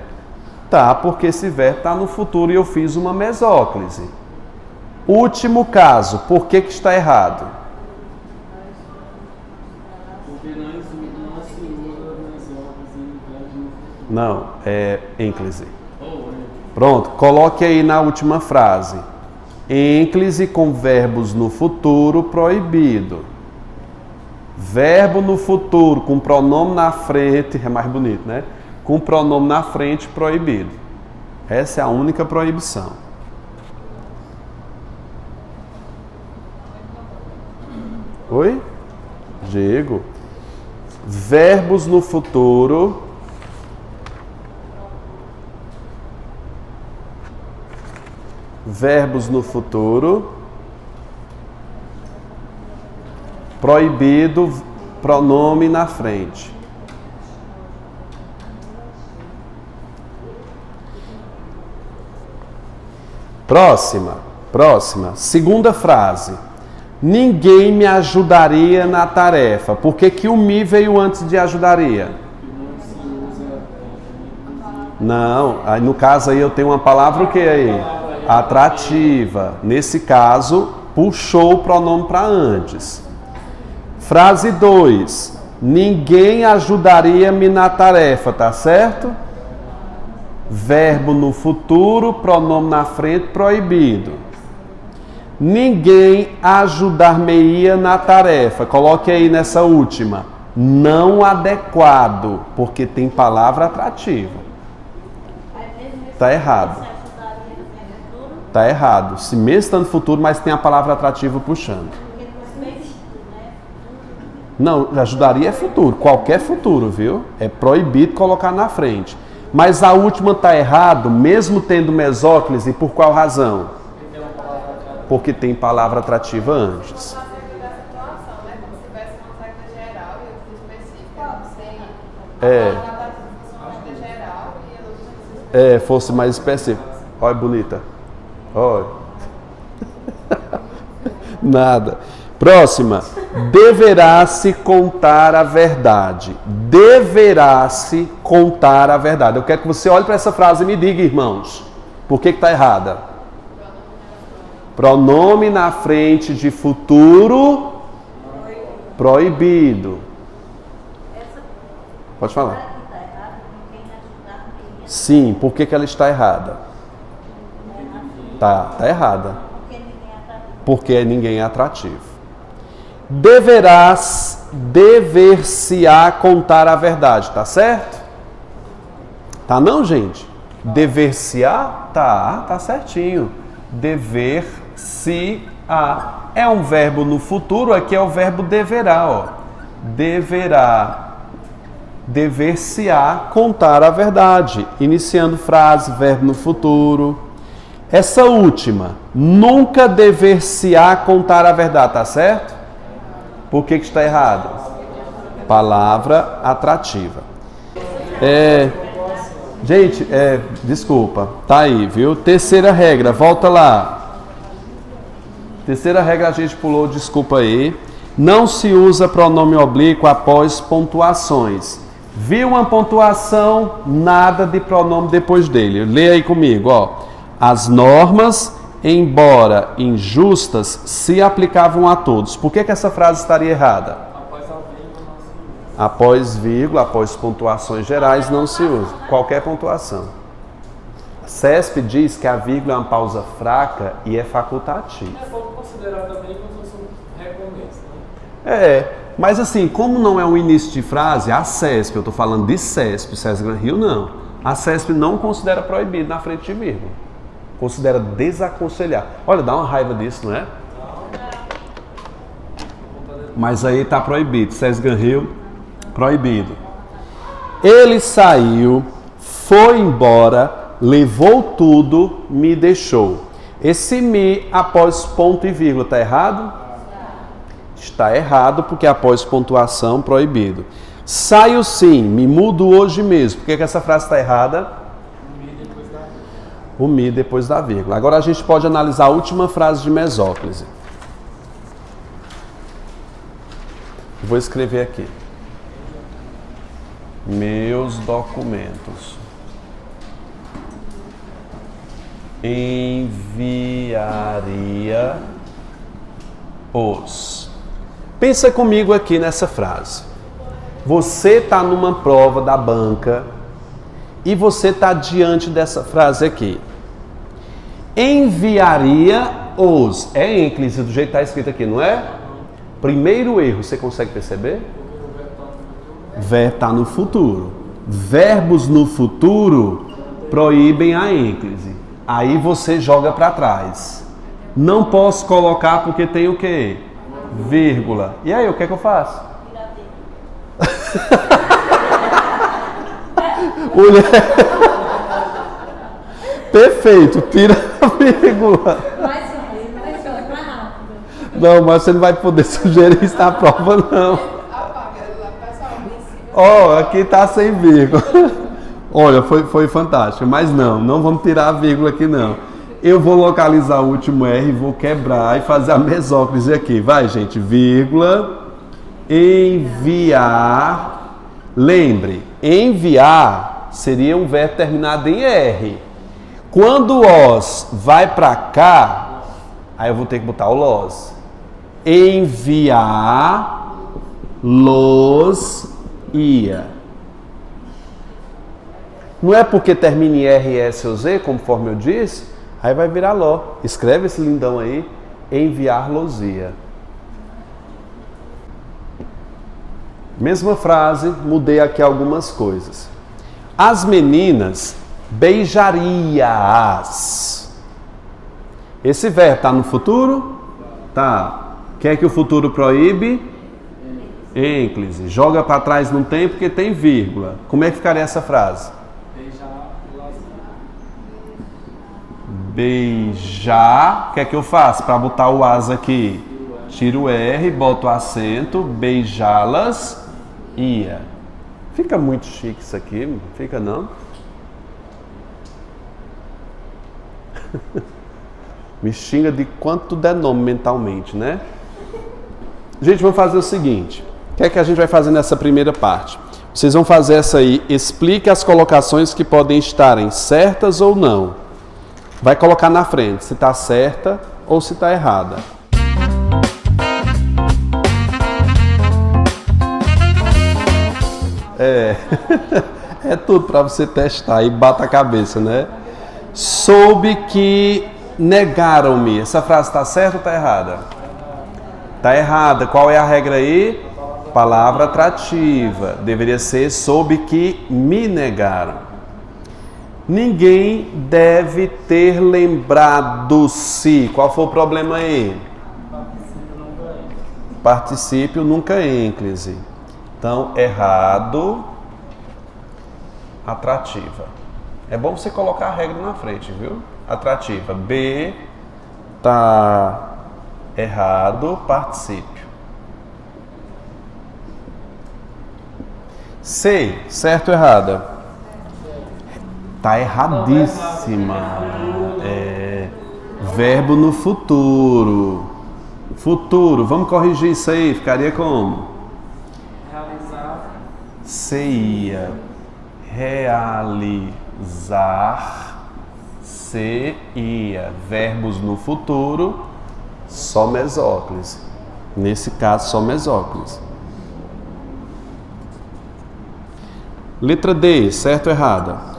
Tá, porque esse verbo está no futuro e eu fiz uma mesóclise. Último caso, por que está errado? Porque não se usa mesóclise em verdade no futuro. Não, é ênclise. Pronto, coloque aí na última frase. Ênclise com verbos no futuro proibido. Verbo no futuro com pronome na frente, é mais bonito, né? Com pronome na frente proibido. Essa é a única proibição. Oi? Diego. Verbos no futuro. Verbos no futuro. Proibido, pronome na frente. Próxima. Segunda frase. Ninguém me ajudaria na tarefa. Por que o me veio antes de ajudaria? Não, aí no caso aí eu tenho uma palavra o que aí? Atrativa. Nesse caso, puxou o pronome para antes. Frase 2. Ninguém ajudaria-me na tarefa, tá certo? Verbo no futuro, pronome na frente, proibido. Ninguém ajudar-me-ia na tarefa. Coloque aí nessa última. Não adequado, porque tem palavra atrativa. Tá errado. Tá errado. Se mesmo está no futuro, mas tem a palavra atrativa puxando. Não, ajudaria é futuro. Qualquer futuro, viu? É proibido colocar na frente. Mas a última tá errado, mesmo tendo mesóclise, e por qual razão? Porque tem palavra atrativa antes. Fosse mais específico. Olha, bonita. Olha. Nada. Próxima. Deverá-se contar a verdade. Deverá-se contar a verdade. Eu quero que você olhe para essa frase e me diga, irmãos, por que está errada? Pronome na frente de futuro proibido. Pode falar. Sim, por que ela está errada? Tá errada. Porque ninguém é atrativo. Dever-se-á contar a verdade, tá certo? Tá não, gente? Dever-se-á? Tá certinho. Dever-se-á. É um verbo no futuro, aqui é o verbo deverá, ó. Deverá. Dever-se-á contar a verdade. Iniciando frase, verbo no futuro. Essa última, nunca dever-se-á contar a verdade, tá certo? Por que está errado? Palavra atrativa. Gente, desculpa, tá aí, viu? Terceira regra, volta lá. Terceira regra a gente pulou, desculpa aí. Não se usa pronome oblíquo após pontuações. Viu uma pontuação, nada de pronome depois dele. Lê aí comigo, ó. As normas, embora injustas, se aplicavam a todos. Por que essa frase estaria errada? Após vírgula, após pontuações gerais, não se usa. Qualquer pontuação. A CESP diz que a vírgula é uma pausa fraca e é facultativa. É bom considerar também como se fosse um recomeço, né? Mas assim, como não é um início de frase, a CESP, eu estou falando de CESP, César Gran Rio não. A CESP não considera proibido na frente de vírgula. Considera desaconselhar. Olha, dá uma raiva disso, não é? Mas aí está proibido. César Gran Rio, proibido. Ele saiu, foi embora, levou tudo, me deixou. Esse me após ponto e vírgula está errado? Está errado porque após pontuação proibido. Saio sim, me mudo hoje mesmo. Por que essa frase está errada? O me depois da vírgula. Agora a gente pode analisar a última frase de mesóclise. Vou escrever aqui. Meus documentos. Enviaria os. Pensa comigo aqui nessa frase. Você está numa prova da banca e você está diante dessa frase aqui. Enviaria os. É ênclise do jeito que está escrito aqui, não é? Primeiro erro, você consegue perceber? Verbo está no futuro. Verbos no futuro proíbem a ênclise. Aí você joga para trás. Não posso colocar porque tem o quê? Vírgula. E aí, o que é que eu faço? Perfeito, tira a vírgula. Mais rápido. Não, mas você não vai poder sugerir isso na prova, não. Ó, aqui tá sem vírgula. Olha, foi fantástico, mas não vamos tirar a vírgula aqui não. Eu vou localizar o último R, vou quebrar e fazer a mesóclise aqui. Vai, gente, vírgula, enviar. Lembre, enviar seria um verbo terminado em R. Quando o os vai para cá, aí eu vou ter que botar o los. Enviar, los, ia. Não é porque termina em R, S ou Z, conforme eu disse, aí vai virar ló. Escreve esse lindão aí, enviar-los-ia. Mesma frase, mudei aqui algumas coisas. As meninas beijariam-as. Esse verbo está no futuro? Tá. O que é que o futuro proíbe? Ênclise. Joga para trás no tempo porque tem vírgula. Como é que ficaria essa frase? Beijar. O que é que eu faço para botar o as aqui? Tiro o R, boto o acento, beijá-las, ia. Fica muito chique isso aqui, não fica não? Me xinga de quanto der nome mentalmente, né? Gente, vamos fazer o seguinte. O que é que a gente vai fazer nessa primeira parte? Vocês vão fazer essa aí. Explique as colocações que podem estarem certas ou não. Vai colocar na frente se está certa ou se está errada. É tudo para você testar e bata a cabeça, né? Soube que negaram-me. Essa frase está certa ou está errada? Está errada. Qual é a regra aí? Palavra atrativa. Deveria ser soube que me negaram. Ninguém deve ter lembrado-se. Qual foi o problema aí? Particípio nunca ênclise. Então, errado, atrativa. É bom você colocar a regra na frente, viu? Atrativa. B, tá errado, particípio. C, certo ou errada? Tá erradíssima. Verbo no futuro. Futuro, vamos corrigir isso aí. Ficaria como? Realizar. Seia. Realizar. Seia. Verbos no futuro. Só mesóclise. Nesse caso, só mesóclise. Letra D, certo ou errada?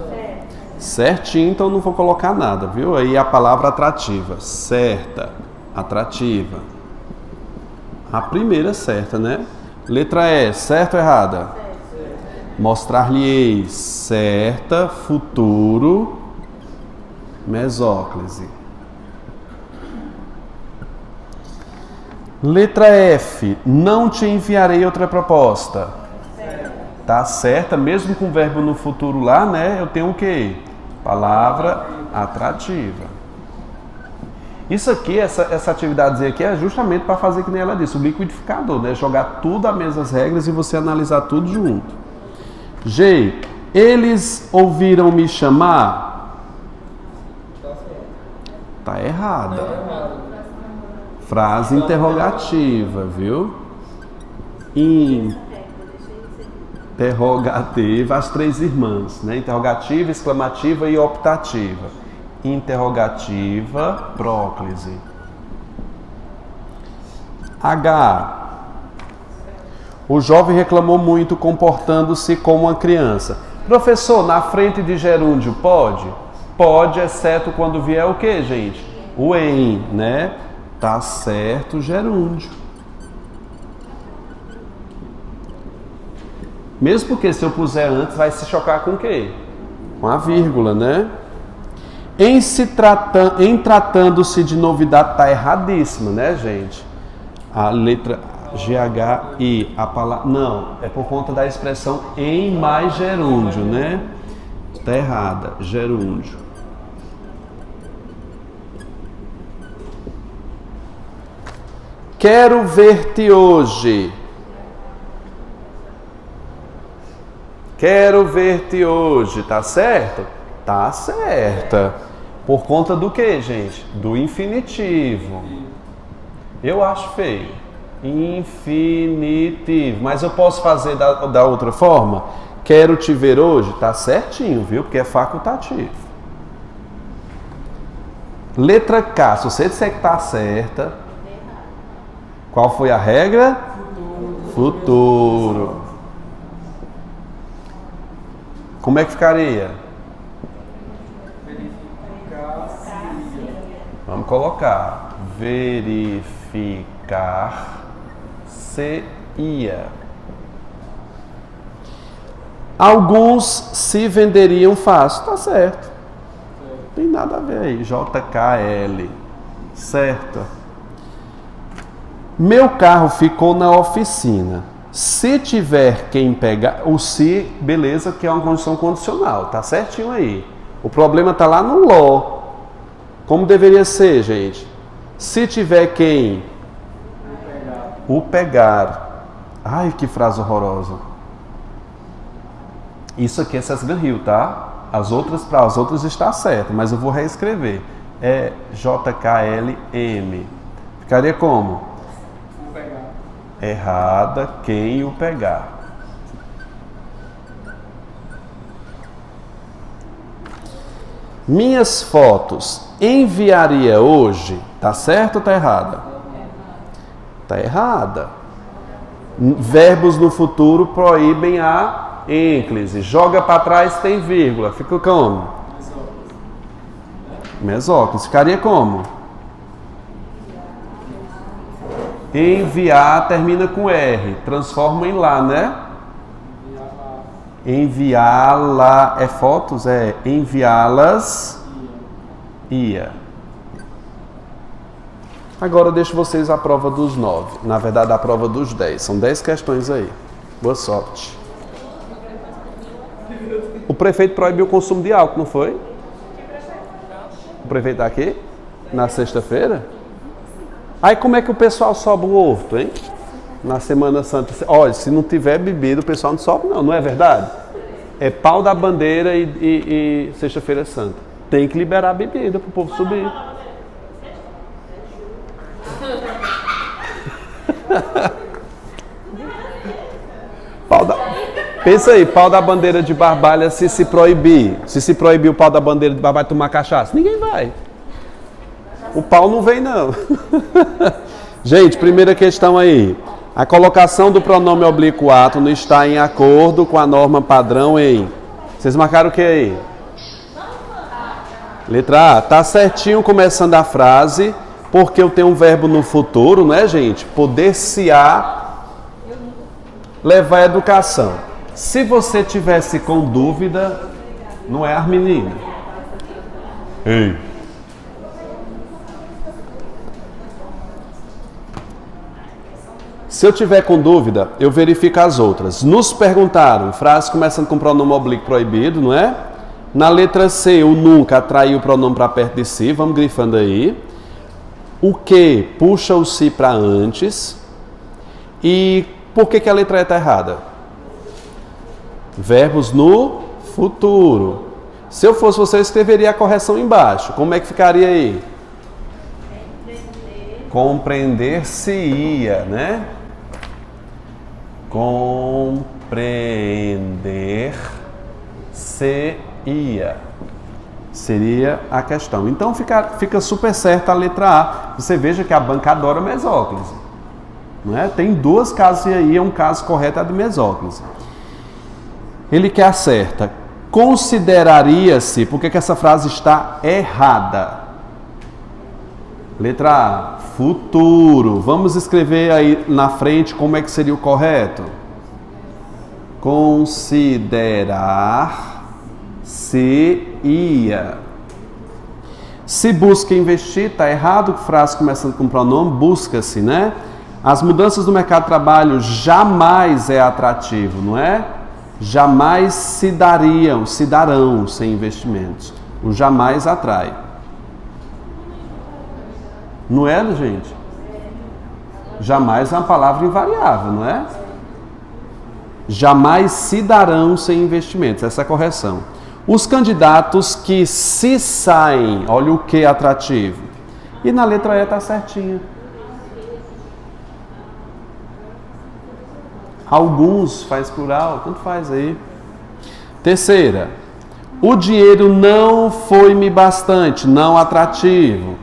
Certinho, então não vou colocar nada, viu? Aí a palavra atrativa. Certa, atrativa. A primeira certa, né? Letra E, certo ou errada? Mostrar-lhe-eis. Certa, futuro, mesóclise. Letra F, não te enviarei outra proposta. Tá certa, mesmo com o verbo no futuro lá, né? Eu tenho o quê? Palavra atrativa. Isso aqui, essa atividade aqui é justamente para fazer que nem ela disse, o liquidificador, né? Jogar tudo às mesmas regras e você analisar tudo junto. G, eles ouviram me chamar? Tá errada. Frase interrogativa, viu? Interrogativa, as três irmãs, né? Interrogativa, exclamativa e optativa. Interrogativa, próclise. H. O jovem reclamou muito, comportando-se como uma criança. Professor, na frente de gerúndio pode? Pode, exceto quando vier o que, gente? O em, né? Tá certo, gerúndio. Mesmo porque se eu puser antes, vai se chocar com o quê? Com a vírgula, né? Em tratando-se de novidade, tá erradíssima, né, gente? A letra GHI, a palavra... Não, é por conta da expressão em mais gerúndio, né? Tá errada, gerúndio. Quero ver-te hoje. Quero ver-te hoje, tá certo? Tá certa. Por conta do que, gente? Do infinitivo. Eu acho feio. Infinitivo. Mas eu posso fazer da outra forma? Quero te ver hoje? Tá certinho, viu? Porque é facultativo. Letra K. Se você disser que tá certa, qual foi a regra? Futuro. Como é que ficaria? Vamos colocar. Verificar-se-ia. Alguns se venderiam fácil. Tá certo. Não tem nada a ver aí. JKL. Certo. Meu carro ficou na oficina. Se tiver quem pegar, o se, beleza, que é uma condição condicional, tá certinho aí. O problema tá lá no ló. Como deveria ser, gente? Se tiver quem o pegar. Ai, que frase horrorosa. Isso aqui é César Rio, tá? Para as outras está certo, mas eu vou reescrever. É JKLM. Ficaria como? Errada, quem o pegar. Minhas fotos enviaria hoje. Tá certo ou tá errada? Tá errada. Verbos no futuro proíbem a ênclise. Joga para trás, tem vírgula. Fica como? Mesóclise. Ficaria como? Enviar termina com R. Transforma em lá, né? Enviá-la. É fotos? É. Enviá-las. Ia. Agora eu deixo vocês a prova dos 9. Na verdade, a prova dos 10. São 10 questões aí. Boa sorte. O prefeito proibiu o consumo de álcool, não foi? O prefeito está aqui? Na sexta-feira? Aí como é que o pessoal sobe o horto, hein? Na Semana Santa. Olha, se não tiver bebida, o pessoal não sobe não, não é verdade? É pau da bandeira e Sexta-feira Santa. Tem que liberar a bebida para o povo subir. Pensa aí, pau da bandeira de Barbalha se proibir. Se proibir o pau da bandeira de Barbalha tomar cachaça, ninguém vai. O pau não vem, não. Gente, primeira questão aí. A colocação do pronome oblíquo átono está em acordo com a norma padrão em... Vocês marcaram o que aí? Letra A. Tá certinho começando a frase, porque eu tenho um verbo no futuro, né, gente? Poder-se-á levar a educação. Se você tivesse com dúvida, não é Arminina. Ei. Se eu tiver com dúvida, eu verifico as outras. Nos perguntaram, frase começando com pronome oblíquo proibido, não é? Na letra C, o nunca atraiu o pronome para perto de si, vamos grifando aí. O que puxa o si para antes. E por que a letra E está errada? Verbos no futuro. Se eu fosse você, eu escreveria a correção embaixo. Como é que ficaria aí? Compreender-se-ia, né? Compreender-se-ia. Seria a questão. Então fica super certa a letra A. Você veja que a banca adora mesóclise. Não é? Tem duas casos aí, um caso correto é a de mesóclise. Ele que acerta. Consideraria-se, por que essa frase está errada? Letra A, futuro. Vamos escrever aí na frente como é que seria o correto. Considerar-se-ia. Se busca investir, está errado, frase começando com pronome, busca-se, né? As mudanças no mercado de trabalho jamais é atrativo, não é? Jamais se darão sem investimentos. O jamais atrai. Não é, gente? Jamais é uma palavra invariável, não é? Jamais se darão sem investimentos. Essa é a correção. Os candidatos que se saem, olha o que atrativo. E na letra E está certinha. Alguns faz plural, tanto faz aí. Terceira, o dinheiro não foi-me bastante, não atrativo.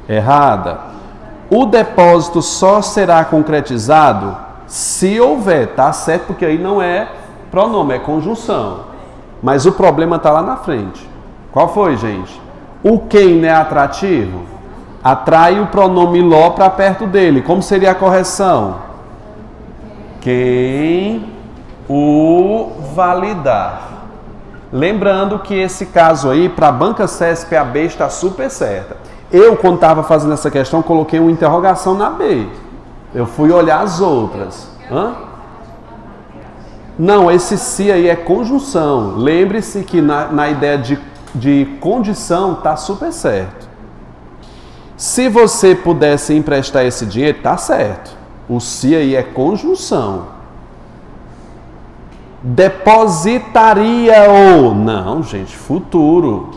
Errada. O depósito só será concretizado se houver, tá certo? Porque aí não é pronome, é conjunção. Mas o problema está lá na frente. Qual foi, gente? O quem não é atrativo? Atrai o pronome lo para perto dele. Como seria a correção? Quem o validar. Lembrando que esse caso aí, para a banca CESP, a B está super certa. Eu, quando estava fazendo essa questão, coloquei uma interrogação na B. Eu fui olhar as outras. Hã? Não, esse se aí é conjunção. Lembre-se que na ideia de condição está super certo. Se você pudesse emprestar esse dinheiro, está certo. O se aí é conjunção. Depositaria ou... Não, gente, futuro.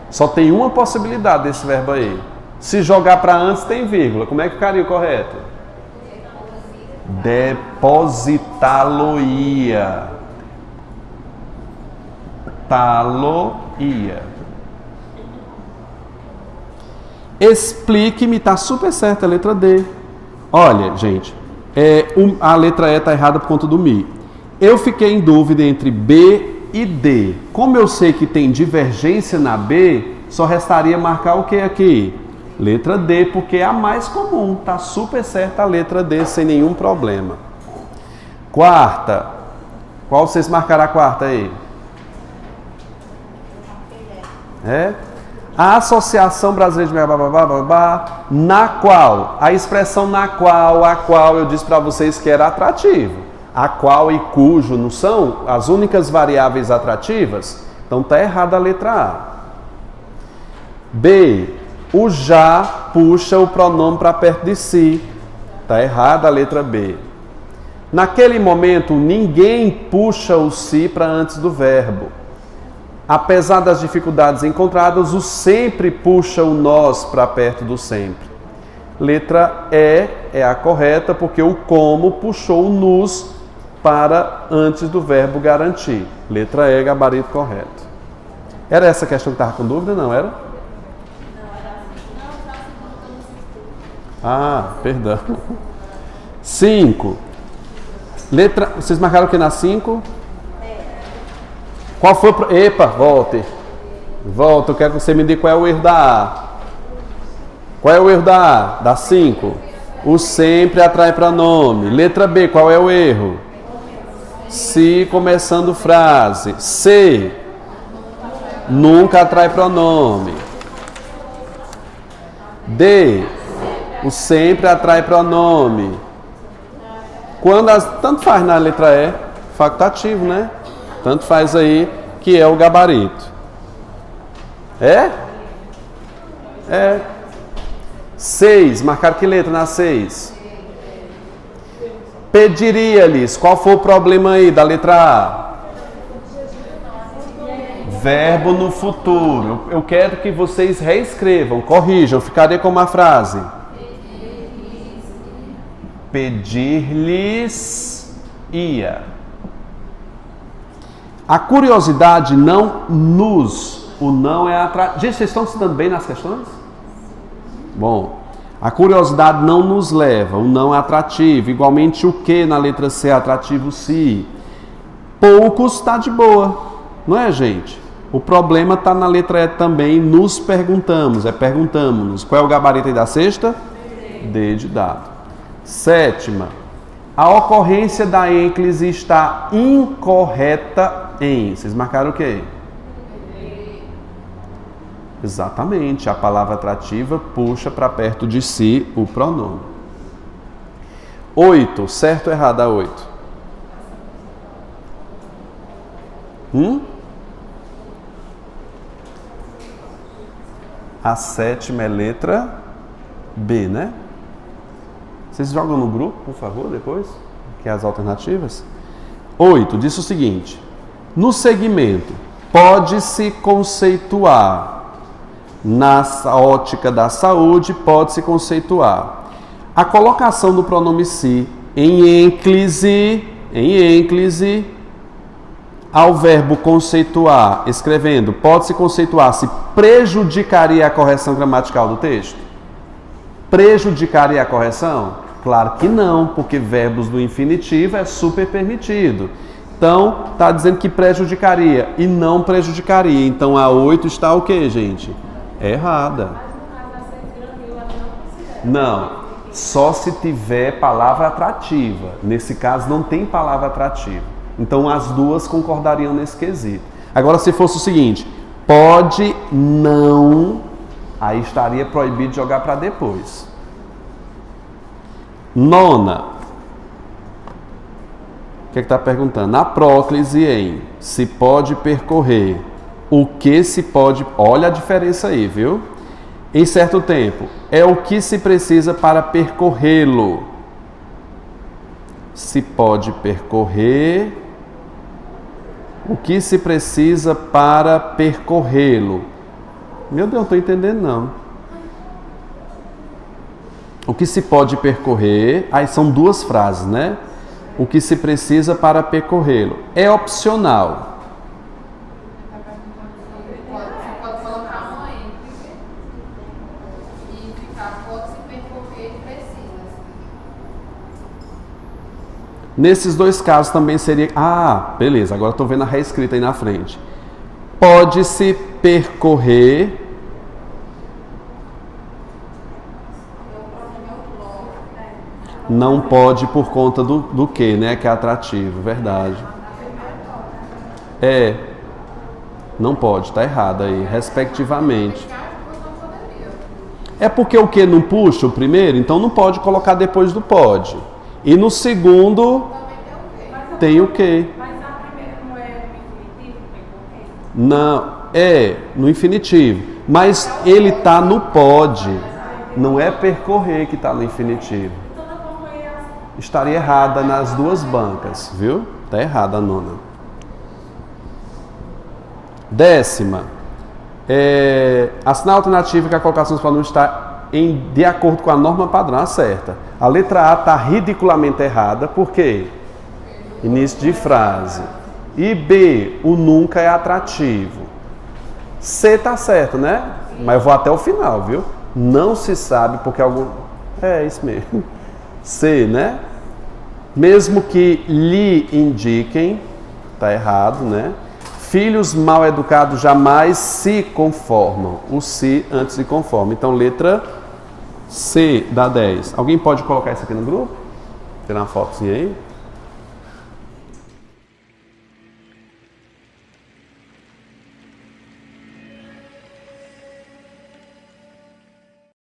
Só tem uma possibilidade desse verbo aí. Se jogar para antes, tem vírgula. Como é que ficaria o correto? Depositá-lo-ia. Talo-ia. Explique-me, está super certo a letra D. Olha, gente, a letra E está errada por conta do mi. Eu fiquei em dúvida entre B e D. Como eu sei que tem divergência na B, só restaria marcar o que aqui? Letra D, porque é a mais comum. Está super certa a letra D, sem nenhum problema. Quarta. Qual vocês marcaram a quarta aí? A Associação Brasileira de na qual, a expressão na qual, a qual eu disse para vocês que era atrativo. A qual e cujo não são as únicas variáveis atrativas? Então está errada a letra A. B, o já puxa o pronome para perto de si. Está errada a letra B. Naquele momento, ninguém puxa o si para antes do verbo. Apesar das dificuldades encontradas, o sempre puxa o nós para perto do sempre. Letra E é a correta, porque o como puxou o nos para antes do verbo garantir. Letra E, gabarito correto. Era essa questão que estava com dúvida? Não era? Perdão. 5. Vocês marcaram o que na 5? Qual foi o... Epa, volte. Volta, eu quero que você me diga qual é o erro da A. Qual é o erro da A? Da 5. O sempre atrai pronome. Letra B, qual é o erro? Se começando frase. C. Nunca atrai pronome. D. O sempre atrai pronome. Tanto faz na letra E, facultativo, né? Tanto faz aí, que é o gabarito. É? 6. Marcar que letra na 6? Pediria-lhes. Qual foi o problema aí da letra A? Verbo no futuro. Eu quero que vocês reescrevam, corrijam. Ficaria como a frase. pedir-lhes ia. A curiosidade não nos, o não é atrativo. Gente, vocês estão se dando bem nas questões? Bom, a curiosidade não nos leva, o não é atrativo. Igualmente o que na letra C é atrativo se. Poucos está de boa, não é, gente? O problema está na letra E também, nos perguntamos, perguntamos-nos. Qual é o gabarito aí da sexta? D de dado. Sétima, a ocorrência da ênclise está incorreta em. Vocês marcaram o quê? Exatamente, a palavra atrativa puxa para perto de si o pronome. 8, certo ou errado a 8? A sétima é letra B, né? Vocês jogam no grupo, por favor, depois? Que é as alternativas. 8, diz o seguinte. No segmento, pode-se conceituar. Na ótica da saúde, pode-se conceituar. A colocação do pronome se em ênclise, ao verbo conceituar, escrevendo, pode-se conceituar se prejudicaria a correção gramatical do texto? Prejudicaria a correção? Claro que não, porque verbos do infinitivo é super permitido. Então, está dizendo que prejudicaria e não prejudicaria. Então, a 8 está o quê, gente? Errada. Não, só se tiver palavra atrativa. Nesse caso, não tem palavra atrativa. Então, as duas concordariam nesse quesito. Agora, se fosse o seguinte, pode não, aí estaria proibido de jogar para depois. 9. O que está perguntando? Na próclise em se pode percorrer. O que se pode... Olha a diferença aí, viu? Em certo tempo. É o que se precisa para percorrê-lo. Se pode percorrer. O que se precisa para percorrê-lo? Meu Deus, não estou entendendo não. O que se pode percorrer, aí são duas frases, né? O que se precisa para percorrê-lo. É opcional. Você pode colocar uma ênclise e ficar, pode se percorrer e precisa. Nesses dois casos também seria... Ah, beleza, agora estou vendo a reescrita aí na frente. Pode-se percorrer... Não pode por conta do que, né? Que é atrativo, verdade. Não pode, tá errado aí, respectivamente. É porque o que não puxa o primeiro, então não pode colocar depois do pode. E no segundo, tem o que. Mas a primeira não é no infinitivo? Não, é no infinitivo. Mas ele tá no pode. Não é percorrer que tá no infinitivo. Estaria errada nas duas bancas, viu? Está errada a 9. 10ª. Assinar a alternativa que a colocação dos pronomes está de acordo com a norma padrão, certa. A letra A está ridiculamente errada, por quê? Início de frase. E B, o nunca é atrativo. C está certo, né? Mas eu vou até o final, viu? Não se sabe porque algum... É isso mesmo. C, né? Mesmo que lhe indiquem, está errado, né? Filhos mal educados jamais se conformam. O se antes se conforma. Então, letra C da 10. Alguém pode colocar isso aqui no grupo? Tirar uma fotozinha aí?